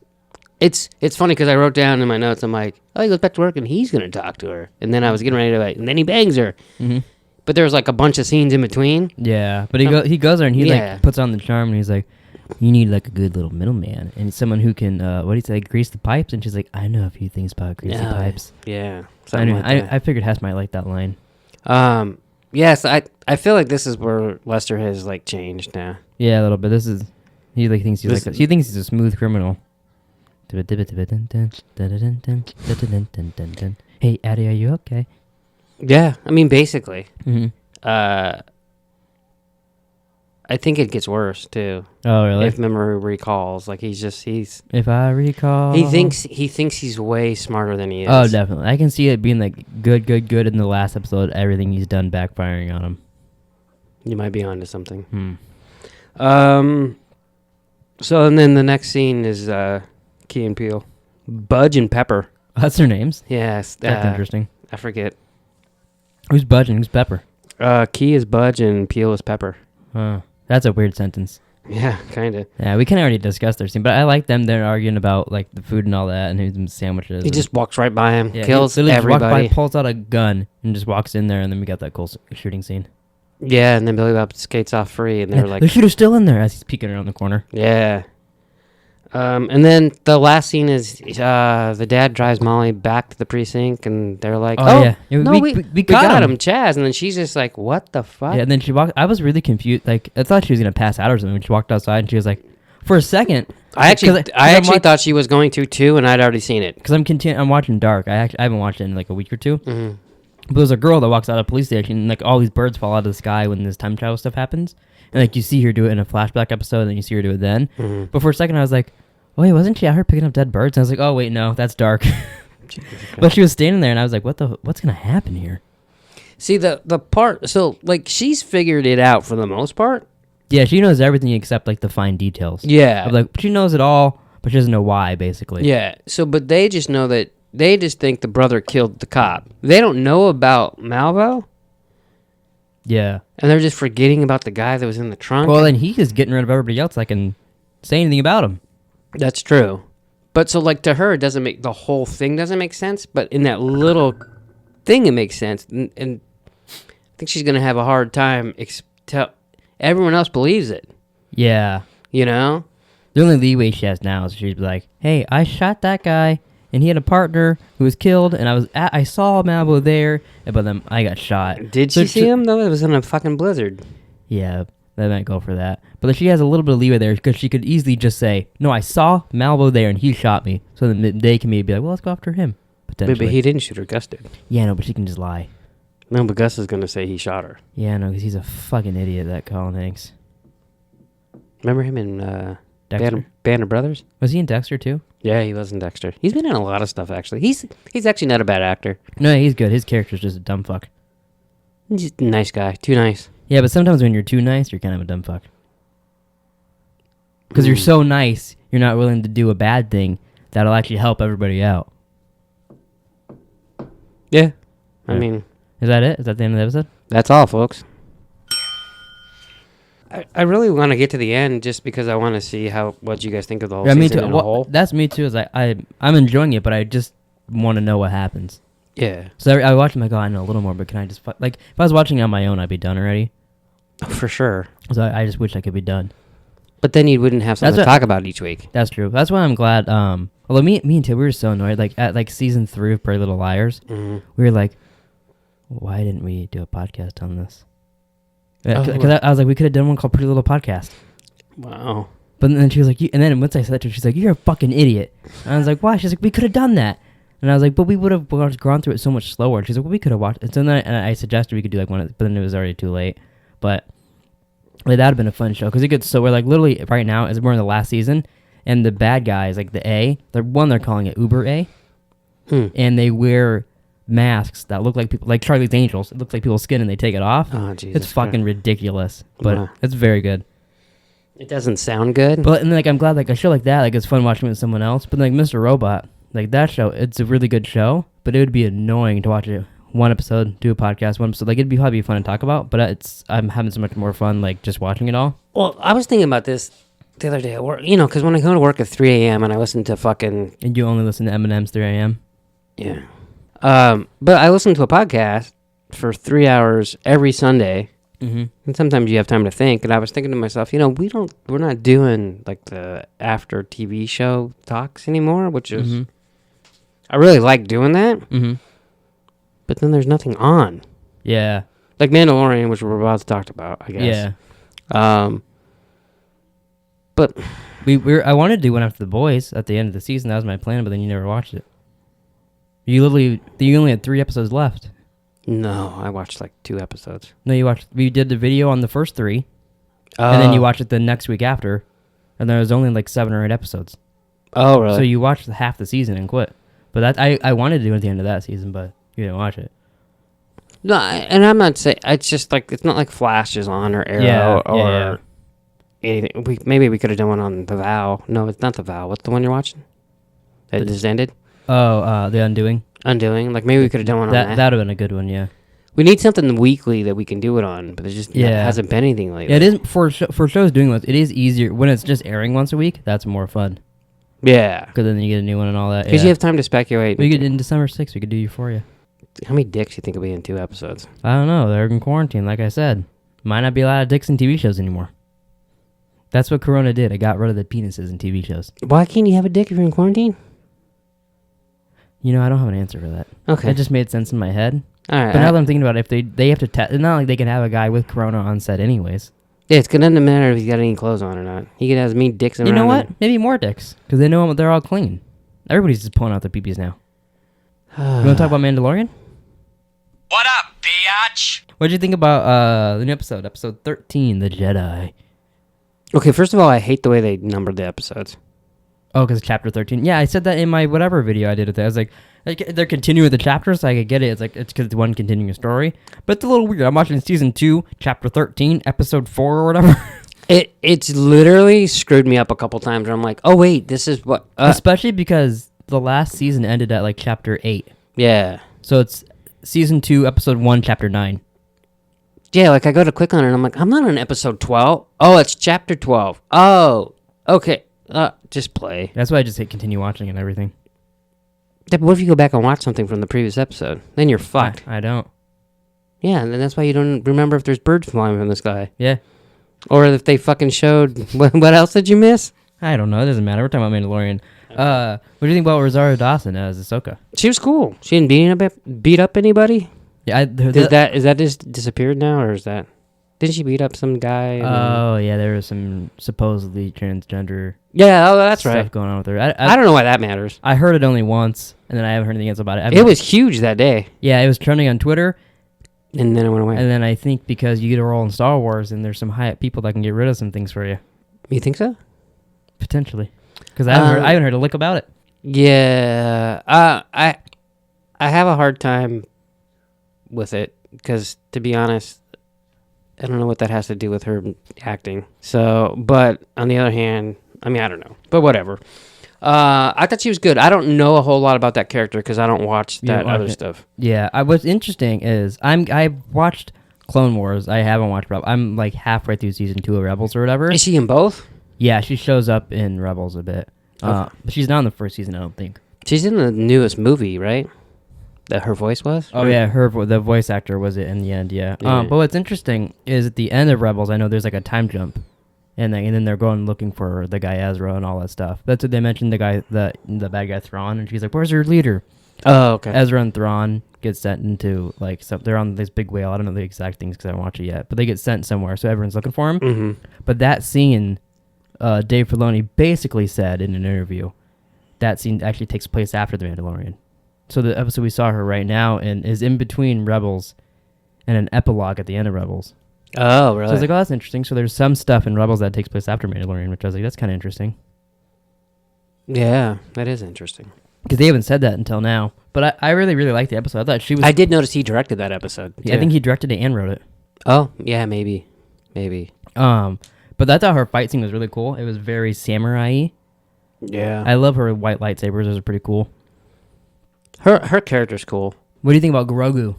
S2: It's funny because I wrote down in my notes, I'm like, oh, he goes back to work, and he's going to talk to her. And then I was getting ready to, like, and then he bangs her.
S1: Mm-hmm.
S2: But there's, like, a bunch of scenes in between.
S1: Yeah, but he goes there, and he, like, puts on the charm, and he's like, you need, like, a good little middleman. And someone who can, what do you say, grease the pipes? And she's like, I know a few things about greasy pipes.
S2: Yeah.
S1: I figured Hess might like that line.
S2: Yes, I feel like this is where Lester has, like, changed now.
S1: Yeah, a little bit. He like thinks he's he thinks he's a smooth criminal. Hey, Addie, are you okay?
S2: Yeah, I mean, basically.
S1: Mm-hmm.
S2: I think it gets worse too.
S1: Oh, really?
S2: If memory recalls, like he's.
S1: If I recall,
S2: he thinks he's way smarter than he is.
S1: Oh, definitely. I can see it being like good. In the last episode, everything he's done backfiring on him.
S2: You might be onto something. So and then the next scene is Key and Peele, Budge and Pepper.
S1: That's their names.
S2: Yes,
S1: that's interesting.
S2: I forget.
S1: Who's Budge and who's Pepper?
S2: Key is Budge and Peele is Pepper.
S1: That's a weird sentence.
S2: Yeah, kind of.
S1: Yeah, we can already discuss their scene, but I like them. They're arguing about like the food and all that, and who's sandwiches.
S2: He just walks right by him,
S1: yeah,
S2: kills everybody.
S1: Walks by, pulls out a gun, and just walks in there, and then we got that cool shooting scene.
S2: Yeah, and then Billy Bob skates off free, and they're like,
S1: the shooter's still in there as he's peeking around the corner.
S2: Yeah. And then the last scene is the dad drives Molly back to the precinct, and they're like, "Oh, yeah. No, we got him, Chaz." And then she's just like, "What the fuck?"
S1: Yeah, and then she walked. I was really confused. Like, I thought she was gonna pass out or something when she walked outside, and she was like, for a second.
S2: I actually thought she was going to too, and I'd already seen it.
S1: Because I'm watching Dark. I haven't watched it in like a week or two. Mm-hmm. But there's a girl that walks out of a police station, and like all these birds fall out of the sky when this time travel stuff happens, and like you see her do it in a flashback episode, and then you see her do it then. Mm-hmm. But for a second, I was like, wait, wasn't she out here picking up dead birds? And I was like, oh wait, no, that's Dark. But she was standing there, and I was like, what's gonna happen here?
S2: See the part. So like she's figured it out for the most part.
S1: Yeah, she knows everything except like the fine details.
S2: Yeah,
S1: like she knows it all, but she doesn't know why, basically.
S2: Yeah. So, but they just know that They just think the brother killed the cop. They don't know about Malvo,
S1: Yeah.
S2: and they're just forgetting about the guy that was in the trunk.
S1: Well, and he is getting rid of everybody else that can say anything about him.
S2: That's true. But so, like, to her, it doesn't make, the whole thing doesn't make sense, but in that little thing, it makes sense. And I think she's going to have a hard time. Everyone else believes it,
S1: Yeah.
S2: you know?
S1: The only leeway she has now is she'd be like, hey, I shot that guy, and he had a partner who was killed, and I saw Malvo there, but then I got shot.
S2: Did
S1: So
S2: she see him, though? It was in a fucking blizzard.
S1: Yeah, they might go for that. But she has a little bit of leeway there because she could easily just say, no, I saw Malvo there, and he shot me. So then they can maybe be like, well, let's go after him, potentially.
S2: But he didn't shoot her. Gus did.
S1: Yeah, no, but she can just lie.
S2: No, but Gus is going to say he shot her.
S1: Yeah, no, because he's a fucking idiot, that Colin Hanks.
S2: Remember him in
S1: Dexter?
S2: Band of Brothers?
S1: Was he in Dexter, too?
S2: Yeah, he was in Dexter. He's been in a lot of stuff, actually. He's actually not a bad actor.
S1: No, he's good. His character's just a dumb fuck.
S2: He's just a nice guy. Too nice.
S1: Yeah, but sometimes when you're too nice, you're kind of a dumb fuck. Because you're so nice, you're not willing to do a bad thing that'll actually help everybody out.
S2: Yeah. I
S1: Yeah.
S2: mean,
S1: Is that it? Is that the end of the episode?
S2: that's all, folks. I really want to get to the end just because I want to see what you guys think of the whole
S1: Yeah,
S2: season
S1: me too.
S2: in a
S1: Well,
S2: whole.
S1: that's me too. Is I'm enjoying it, but I just want to know what happens.
S2: Yeah.
S1: So I watch them. I go, I know a little more, but can I just like if I was watching it on my own, I'd be done already.
S2: For sure.
S1: So I just wish I could be done.
S2: But then you wouldn't have something
S1: That's
S2: to
S1: what-
S2: talk about each week.
S1: That's true. That's why I'm glad. Although me and Tim, we were so annoyed. Like at season 3 of Pretty Little Liars, we were like, why didn't we do a podcast on this? Because I was like, we could have done one called Pretty Little Podcast.
S2: Wow.
S1: But then she was like, and then once I said that to her, she's like, you're a fucking idiot. And I was like, why? She's like, we could have done that. And I was like, but we would have gone through it so much slower. And she's like, well, we could have watched it. So then I suggested we could do like one, but then it was already too late. But like, that would have been a fun show. Because it gets, so we're like literally right now, as we're in the last season, and the bad guys, like the A, they're calling it Uber A. And they wear masks that look like people, like Charlie's Angels. It looks like people's skin and they take it off.
S2: Oh, Jesus.
S1: It's fucking ridiculous. But
S2: Wow.
S1: it's very good.
S2: It doesn't sound good.
S1: But and like I'm glad like a show like that, like it's fun watching it with someone else. But like Mr. Robot, like that show, it's a really good show. But it would be annoying to watch it one episode, do a podcast, one episode. Like it'd be probably fun to talk about. But I'm having so much more fun like just watching it all.
S2: Well, I was thinking about this the other day at work. You know, because when I go to work at 3 a.m. and I listen to fucking...
S1: And you only listen to Eminem's 3 a.m.
S2: Yeah. But I listen to a podcast for 3 hours every Sunday.
S1: Mm-hmm.
S2: And sometimes you have time to think. And I was thinking to myself, you know, we're not doing like the after TV show talks anymore, which is, I really like doing that.
S1: Mm-hmm.
S2: But then there's nothing on.
S1: Yeah.
S2: Like Mandalorian, which we're about to talk about, I guess.
S1: Yeah.
S2: But
S1: I wanted to do one after The Boys at the end of the season. That was my plan, but then you never watched it. You only had 3 episodes left.
S2: no, I watched like 2 episodes.
S1: No, we did the video on the first 3, and then you watched it the next week after, and there was only like 7 or 8 episodes.
S2: Oh, really?
S1: So you watched half the season and quit. But that I wanted to do it at the end of that season, but you didn't watch it.
S2: No, and I'm not saying... It's just like... It's not like Flash is on or Arrow or anything. Maybe we could have done one on The Vow. No, it's not The Vow. What's the one you're watching? That just ended?
S1: Oh, The Undoing.
S2: Undoing. Like, maybe we could have done one on that.
S1: That would have been a good one, yeah.
S2: We need something weekly that we can do it on, but there just hasn't been anything lately.
S1: Yeah, it is for shows doing this. It is easier when it's just airing once a week. That's more fun
S2: Yeah.
S1: because then you get a new one and all that.
S2: Because you have time to speculate.
S1: We could in December 6th. We could do Euphoria.
S2: How many dicks you think will be in 2 episodes?
S1: I don't know. They're in quarantine, like I said. Might not be a lot of dicks in TV shows anymore. That's what Corona did. It got rid of the penises in TV shows.
S2: Why can't you have a dick if you're in quarantine?
S1: You know, I don't have an answer for that.
S2: Okay.
S1: It just made sense in my head.
S2: All right.
S1: But now that I'm thinking about it, if they have to test, it's not like they can have a guy with Corona on set anyways.
S2: Yeah, it's going to matter if he's got any clothes on or not. He could have as many dicks around.
S1: You know what?
S2: him.
S1: Maybe more dicks. Because they know they're all clean. Everybody's just pulling out their peepees now. You want to talk about Mandalorian?
S6: What up, biatch?
S1: What did you think about the new episode 13, The Jedi?
S2: Okay, first of all, I hate the way they numbered the episodes.
S1: Oh, because chapter 13. Yeah, I said that in my whatever video I did. I was like, they're continuing the chapters, so I could get it. It's like it's because it's one continuing story, but it's a little weird. I'm watching season 2, chapter 13, episode 4 or whatever.
S2: It's literally screwed me up a couple times. Where I'm like, oh wait, this is what.
S1: Especially because the last season ended at like chapter 8.
S2: Yeah.
S1: So it's season 2, episode 1, chapter 9.
S2: Yeah, like I go to click on it and I'm like, I'm not on episode 12. Oh, it's chapter 12. Oh, okay. Just play.
S1: That's why I just hit continue watching and everything.
S2: Yeah, but what if you go back and watch something from the previous episode? Then you're fucked.
S1: I don't.
S2: Yeah, and then that's why you don't remember if there's birds flying from the sky.
S1: Yeah.
S2: Or if they fucking showed... What else did you miss?
S1: I don't know. It doesn't matter. We're talking about Mandalorian. What do you think about Rosario Dawson as Ahsoka?
S2: She was cool. She didn't beat up anybody?
S1: Yeah,
S2: Is that just disappeared now, or is that... Didn't she beat up some guy?
S1: Oh, yeah, there was some supposedly transgender
S2: Yeah, that's
S1: stuff
S2: right.
S1: going on with her.
S2: I don't know why that matters.
S1: I heard it only once, and then I haven't heard anything else about it.
S2: It was huge that day.
S1: Yeah, it was trending on Twitter,
S2: And then it went away.
S1: and then I think because you get a role in Star Wars, and there's some high up people that can get rid of some things for you.
S2: You think so?
S1: Potentially. Because I haven't heard a lick about it.
S2: Yeah. I have a hard time with it, because, to be honest, I don't know what that has to do with her acting. So, but on the other hand, I mean, I don't know. But whatever. I thought she was good. I don't know a whole lot about that character because I don't watch that other stuff.
S1: Yeah. What's interesting is I watched Clone Wars. I haven't watched Rebels. I'm like halfway through season 2 of Rebels or whatever.
S2: Is she in both?
S1: Yeah, she shows up in Rebels a bit.
S2: Okay.
S1: But she's not in the first season, I don't think.
S2: She's in the newest movie, right? That her voice was?
S1: Oh, yeah, the voice actor was it in the end, yeah.
S2: Yeah.
S1: But what's interesting is at the end of Rebels, I know there's like a time jump. And then they're going looking for the guy Ezra and all that stuff. That's what they mentioned, the bad guy Thrawn. And she's like, where's your leader?
S2: Oh, okay.
S1: Ezra and Thrawn get sent into, like, they're on this big whale. I don't know the exact things because I haven't watched it yet. But they get sent somewhere, so everyone's looking for him.
S2: Mm-hmm.
S1: But that scene, Dave Filoni basically said in an interview, that scene actually takes place after The Mandalorian. So the episode we saw her right now is in between Rebels and an epilogue at the end of Rebels.
S2: Oh, really?
S1: So I was like, oh, that's interesting. So there's some stuff in Rebels that takes place after Mandalorian, which I was like, that's kind of interesting.
S2: Yeah, that is interesting.
S1: Because they haven't said that until now. But I really, really liked the episode. I thought she was...
S2: I did notice he directed that episode.
S1: Yeah, I think he directed it and wrote it.
S2: Oh, yeah, maybe.
S1: But I thought her fight scene was really cool. It was very samurai-y.
S2: Yeah.
S1: I love her white lightsabers. Those are pretty cool.
S2: Her character's cool.
S1: What do you think about Grogu?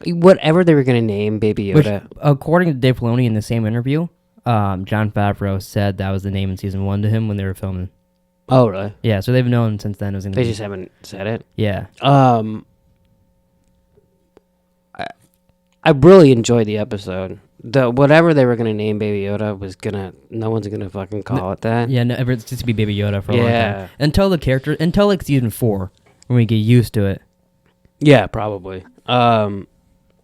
S2: Whatever they were going to name Baby Yoda.
S1: Which, according to Dave Filoni in the same interview, Jon Favreau said that was the name in season 1 to him when they were filming.
S2: Oh, really?
S1: Yeah, so they've known since then it was going to
S2: They
S1: be...
S2: just haven't said it?
S1: Yeah.
S2: I really enjoyed the episode. Whatever they were going to name Baby Yoda was no one's going to fucking call it that.
S1: Yeah, no, it's just to be Baby Yoda for a long
S2: Yeah.
S1: time. Until like season 4, when we get used to it.
S2: Yeah, probably.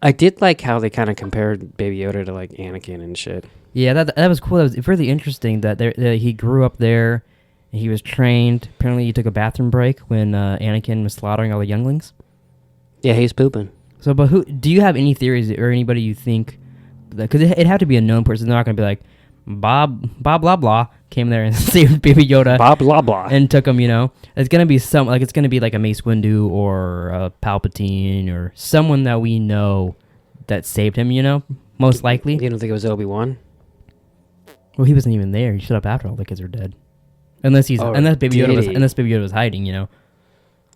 S2: I did like how they kind of compared Baby Yoda to like Anakin and shit.
S1: Yeah, that was cool. That was really interesting that he grew up there, and he was trained. Apparently, he took a bathroom break when Anakin was slaughtering all the younglings.
S2: Yeah, he's pooping.
S1: So, but do you have any theories or anybody you think? Because it'd have to be a known person. They're not going to be like Bob blah blah came there and saved Baby Yoda.
S2: Bob blah blah.
S1: And took him. It's going to be it's going to be like a Mace Windu or a Palpatine or someone that we know that saved him. Most likely.
S2: You don't think it was Obi-Wan?
S1: Well, he wasn't even there. He showed up after all the kids were dead. Unless Baby Yoda was hiding.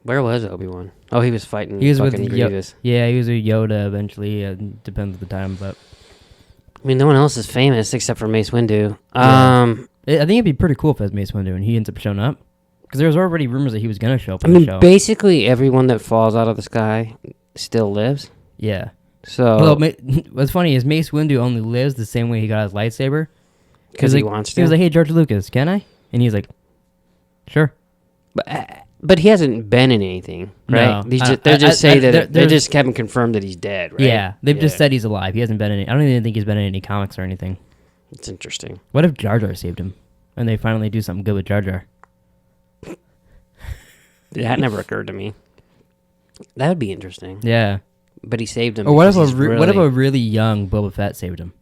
S2: Where was Obi-Wan? Oh, he was fighting.
S1: He was with
S2: Grievous.
S1: Yeah, he was with Yoda eventually. It depends on the time, but
S2: I mean, no one else is famous except for Mace Windu.
S1: I think it'd be pretty cool if it was Mace Windu and he ends up showing up, because there was already rumors that he was gonna show up.
S2: I mean, basically everyone that falls out of the sky still lives.
S1: Yeah.
S2: So
S1: what's funny is Mace Windu only lives the same way he got his lightsaber,
S2: because he wants to.
S1: He was like, "Hey, George Lucas, can I?" And he's like, "Sure."
S2: But he hasn't been in anything, right?
S1: No.
S2: They just haven't confirmed that he's dead, right?
S1: Yeah, they've just said he's alive. He hasn't been in any. I don't even think he's been in any comics or anything.
S2: It's interesting.
S1: What if Jar Jar saved him, and they finally do something good with Jar Jar?
S2: That never occurred to me. That would be interesting.
S1: Yeah.
S2: But he saved him.
S1: Or what if a really young Boba Fett saved him?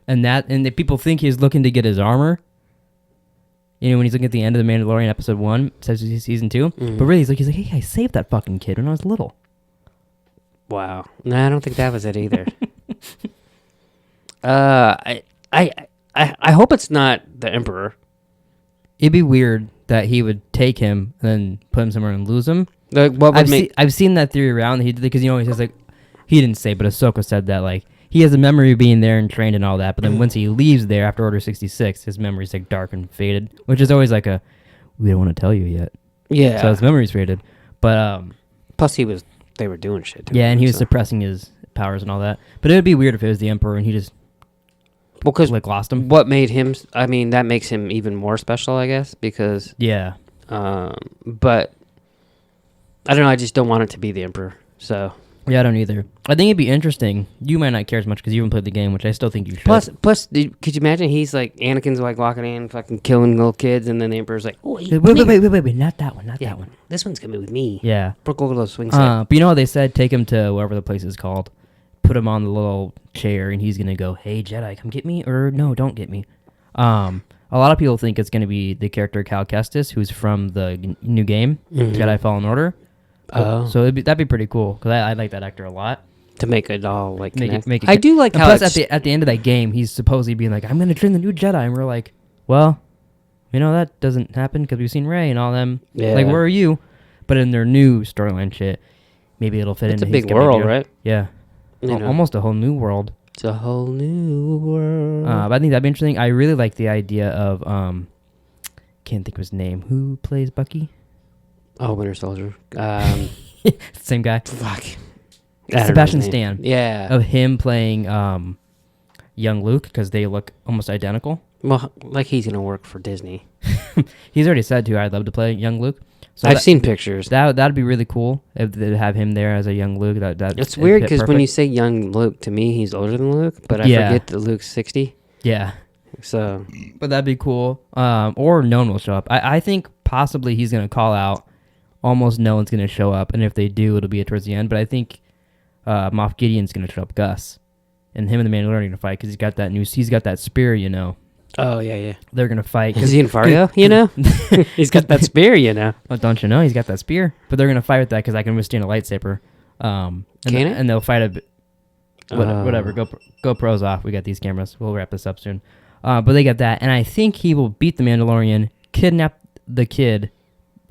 S1: And the people think he's looking to get his armor. When he's looking at the end of The Mandalorian episode 1, season 2. Mm-hmm. But really, he's like, hey, I saved that fucking kid when I was little.
S2: Wow. No, I don't think that was it either. I hope it's not the Emperor.
S1: It'd be weird that he would take him and then put him somewhere and lose him.
S2: Like, what would make?
S1: I've seen that theory around. He did because he says like he didn't say, but Ahsoka said that like he has a memory of being there and trained and all that. But then once he leaves there after Order 66, his memory's like dark and faded, which is always like we don't want to tell you yet.
S2: Yeah.
S1: So his memory's faded, but
S2: plus they were doing shit. To
S1: yeah,
S2: him,
S1: and he was
S2: so.
S1: suppressing his powers and all that. But it would be weird if it was the Emperor and he just like lost him.
S2: What made him? I mean, that makes him even more special, I guess, because
S1: Yeah.
S2: but I don't know. I just don't want it to be the Emperor. So
S1: Yeah, I don't either. I think it'd be interesting. You might not care as much because you haven't played the game, which I still think you should.
S2: plus, could you imagine? He's like Anakin's like walking in, fucking killing little kids, and then the Emperor's like, "Oh,
S1: wait, not that one, that one.
S2: This one's gonna be with me."
S1: Yeah.
S2: Go to the swing set.
S1: But you know what they said? Take him to wherever the place is called. Put him on the little chair, and he's gonna go, "Hey Jedi, come get me," or "No, don't get me." A lot of people think it's gonna be the character Cal Kestis, who's from the new game, Jedi Fallen Order.
S2: Oh,
S1: So that'd be pretty cool because I like that actor a lot.
S2: to make it all like
S1: Make
S2: connect.
S1: it
S2: I do like
S1: and
S2: how
S1: plus
S2: it's,
S1: at the end of that game, he's supposedly being like, "I'm gonna train the new Jedi," and we're like, "Well, that doesn't happen because we've seen Rey and all them.
S2: Yeah.
S1: Like, where are you?" But in their new storyline shit, maybe it'll fit
S2: It's
S1: into
S2: a
S1: his
S2: big world,
S1: character.
S2: right?
S1: Yeah.
S2: You know.
S1: Almost a whole new world.
S2: It's a whole new world.
S1: But I think that'd be interesting. I really like the idea of can't think of his name. Who plays Bucky?
S2: Oh, Winter Soldier.
S1: Same guy.
S2: Fuck. I don't know
S1: Sebastian
S2: his name.
S1: Stan.
S2: Yeah.
S1: Of him playing young Luke because they look almost identical.
S2: Well, like he's gonna work for Disney.
S1: He's already said too. I'd love to play young Luke. So
S2: I've seen pictures.
S1: That'd be really cool if they have him there as a young Luke. That
S2: It's
S1: it'd
S2: weird
S1: fit
S2: because when you
S1: perfect.
S2: say young Luke, to me he's older than Luke, but I
S1: Yeah.
S2: forget that Luke's 60.
S1: Yeah,
S2: So
S1: but that'd be cool. Or no one will show up. I think possibly he's gonna call out. Almost no one's gonna show up, and if they do, it'll be towards the end. But I think Moff Gideon's gonna show up, Gus, and him and the Mandalorian are gonna fight because he's got that spear,
S2: Oh yeah.
S1: They're gonna fight.
S2: Is he in Fargo? He's got that spear.
S1: Well, don't you know he's got that spear? But they're gonna fight with that because I can withstand a lightsaber. And
S2: Can it?
S1: And they'll fight a bit.
S2: Oh.
S1: Whatever. Go pros off. We got these cameras. We'll wrap this up soon. But they got that, and I think he will beat the Mandalorian, kidnap the kid,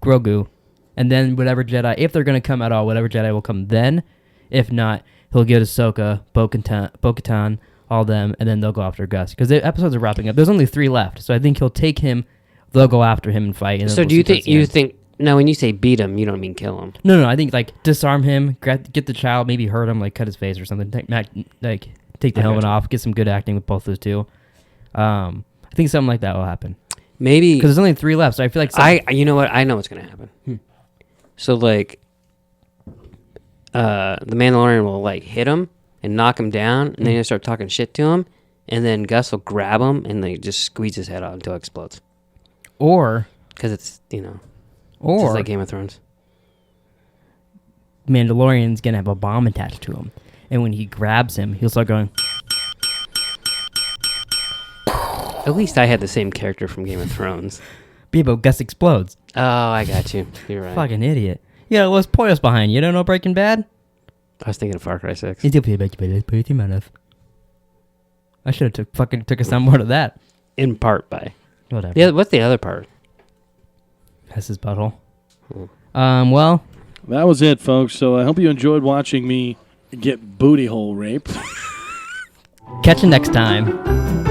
S1: Grogu, and then whatever Jedi, if they're gonna come at all, whatever Jedi will come then. If not, he'll get Ahsoka, Bo-Katan, all them, and then they'll go after Gus because the episodes are wrapping up. There's only 3 left, so I think he'll take him. They'll go after him and fight. And then
S2: So
S1: we'll
S2: do you
S1: see towards
S2: think
S1: the end.
S2: No, when you say beat him, you don't mean kill him.
S1: No. I think like disarm him, get the child, maybe hurt him, like cut his face or something. Take the helmet off, get some good acting with both those two. I think something like that will happen
S2: Maybe
S1: because there's only 3 left, so I feel like
S2: you know what? I know what's gonna happen. So like, the Mandalorian will like hit him and knock him down, and then he'll start talking shit to him, and then Gus will grab him and like just squeeze his head out until it explodes.
S1: or
S2: Because it's just like Game of Thrones.
S1: Mandalorian's gonna have a bomb attached to him, and when he grabs him, he'll start going.
S2: At least I had the same character from Game of Thrones.
S1: Bebo, Gus explodes.
S2: Oh, I got you. You're right.
S1: Fucking idiot. Yeah, Los Pollos behind you. You don't know Breaking Bad?
S2: I was thinking of Far Cry 6.
S1: I should have took a soundboard of that.
S2: In part by.
S1: Whatever.
S2: Yeah, what's the other part?
S1: That's his butthole. Well,
S5: That was it, folks. So I hope you enjoyed watching me get booty hole raped.
S1: catch you next time.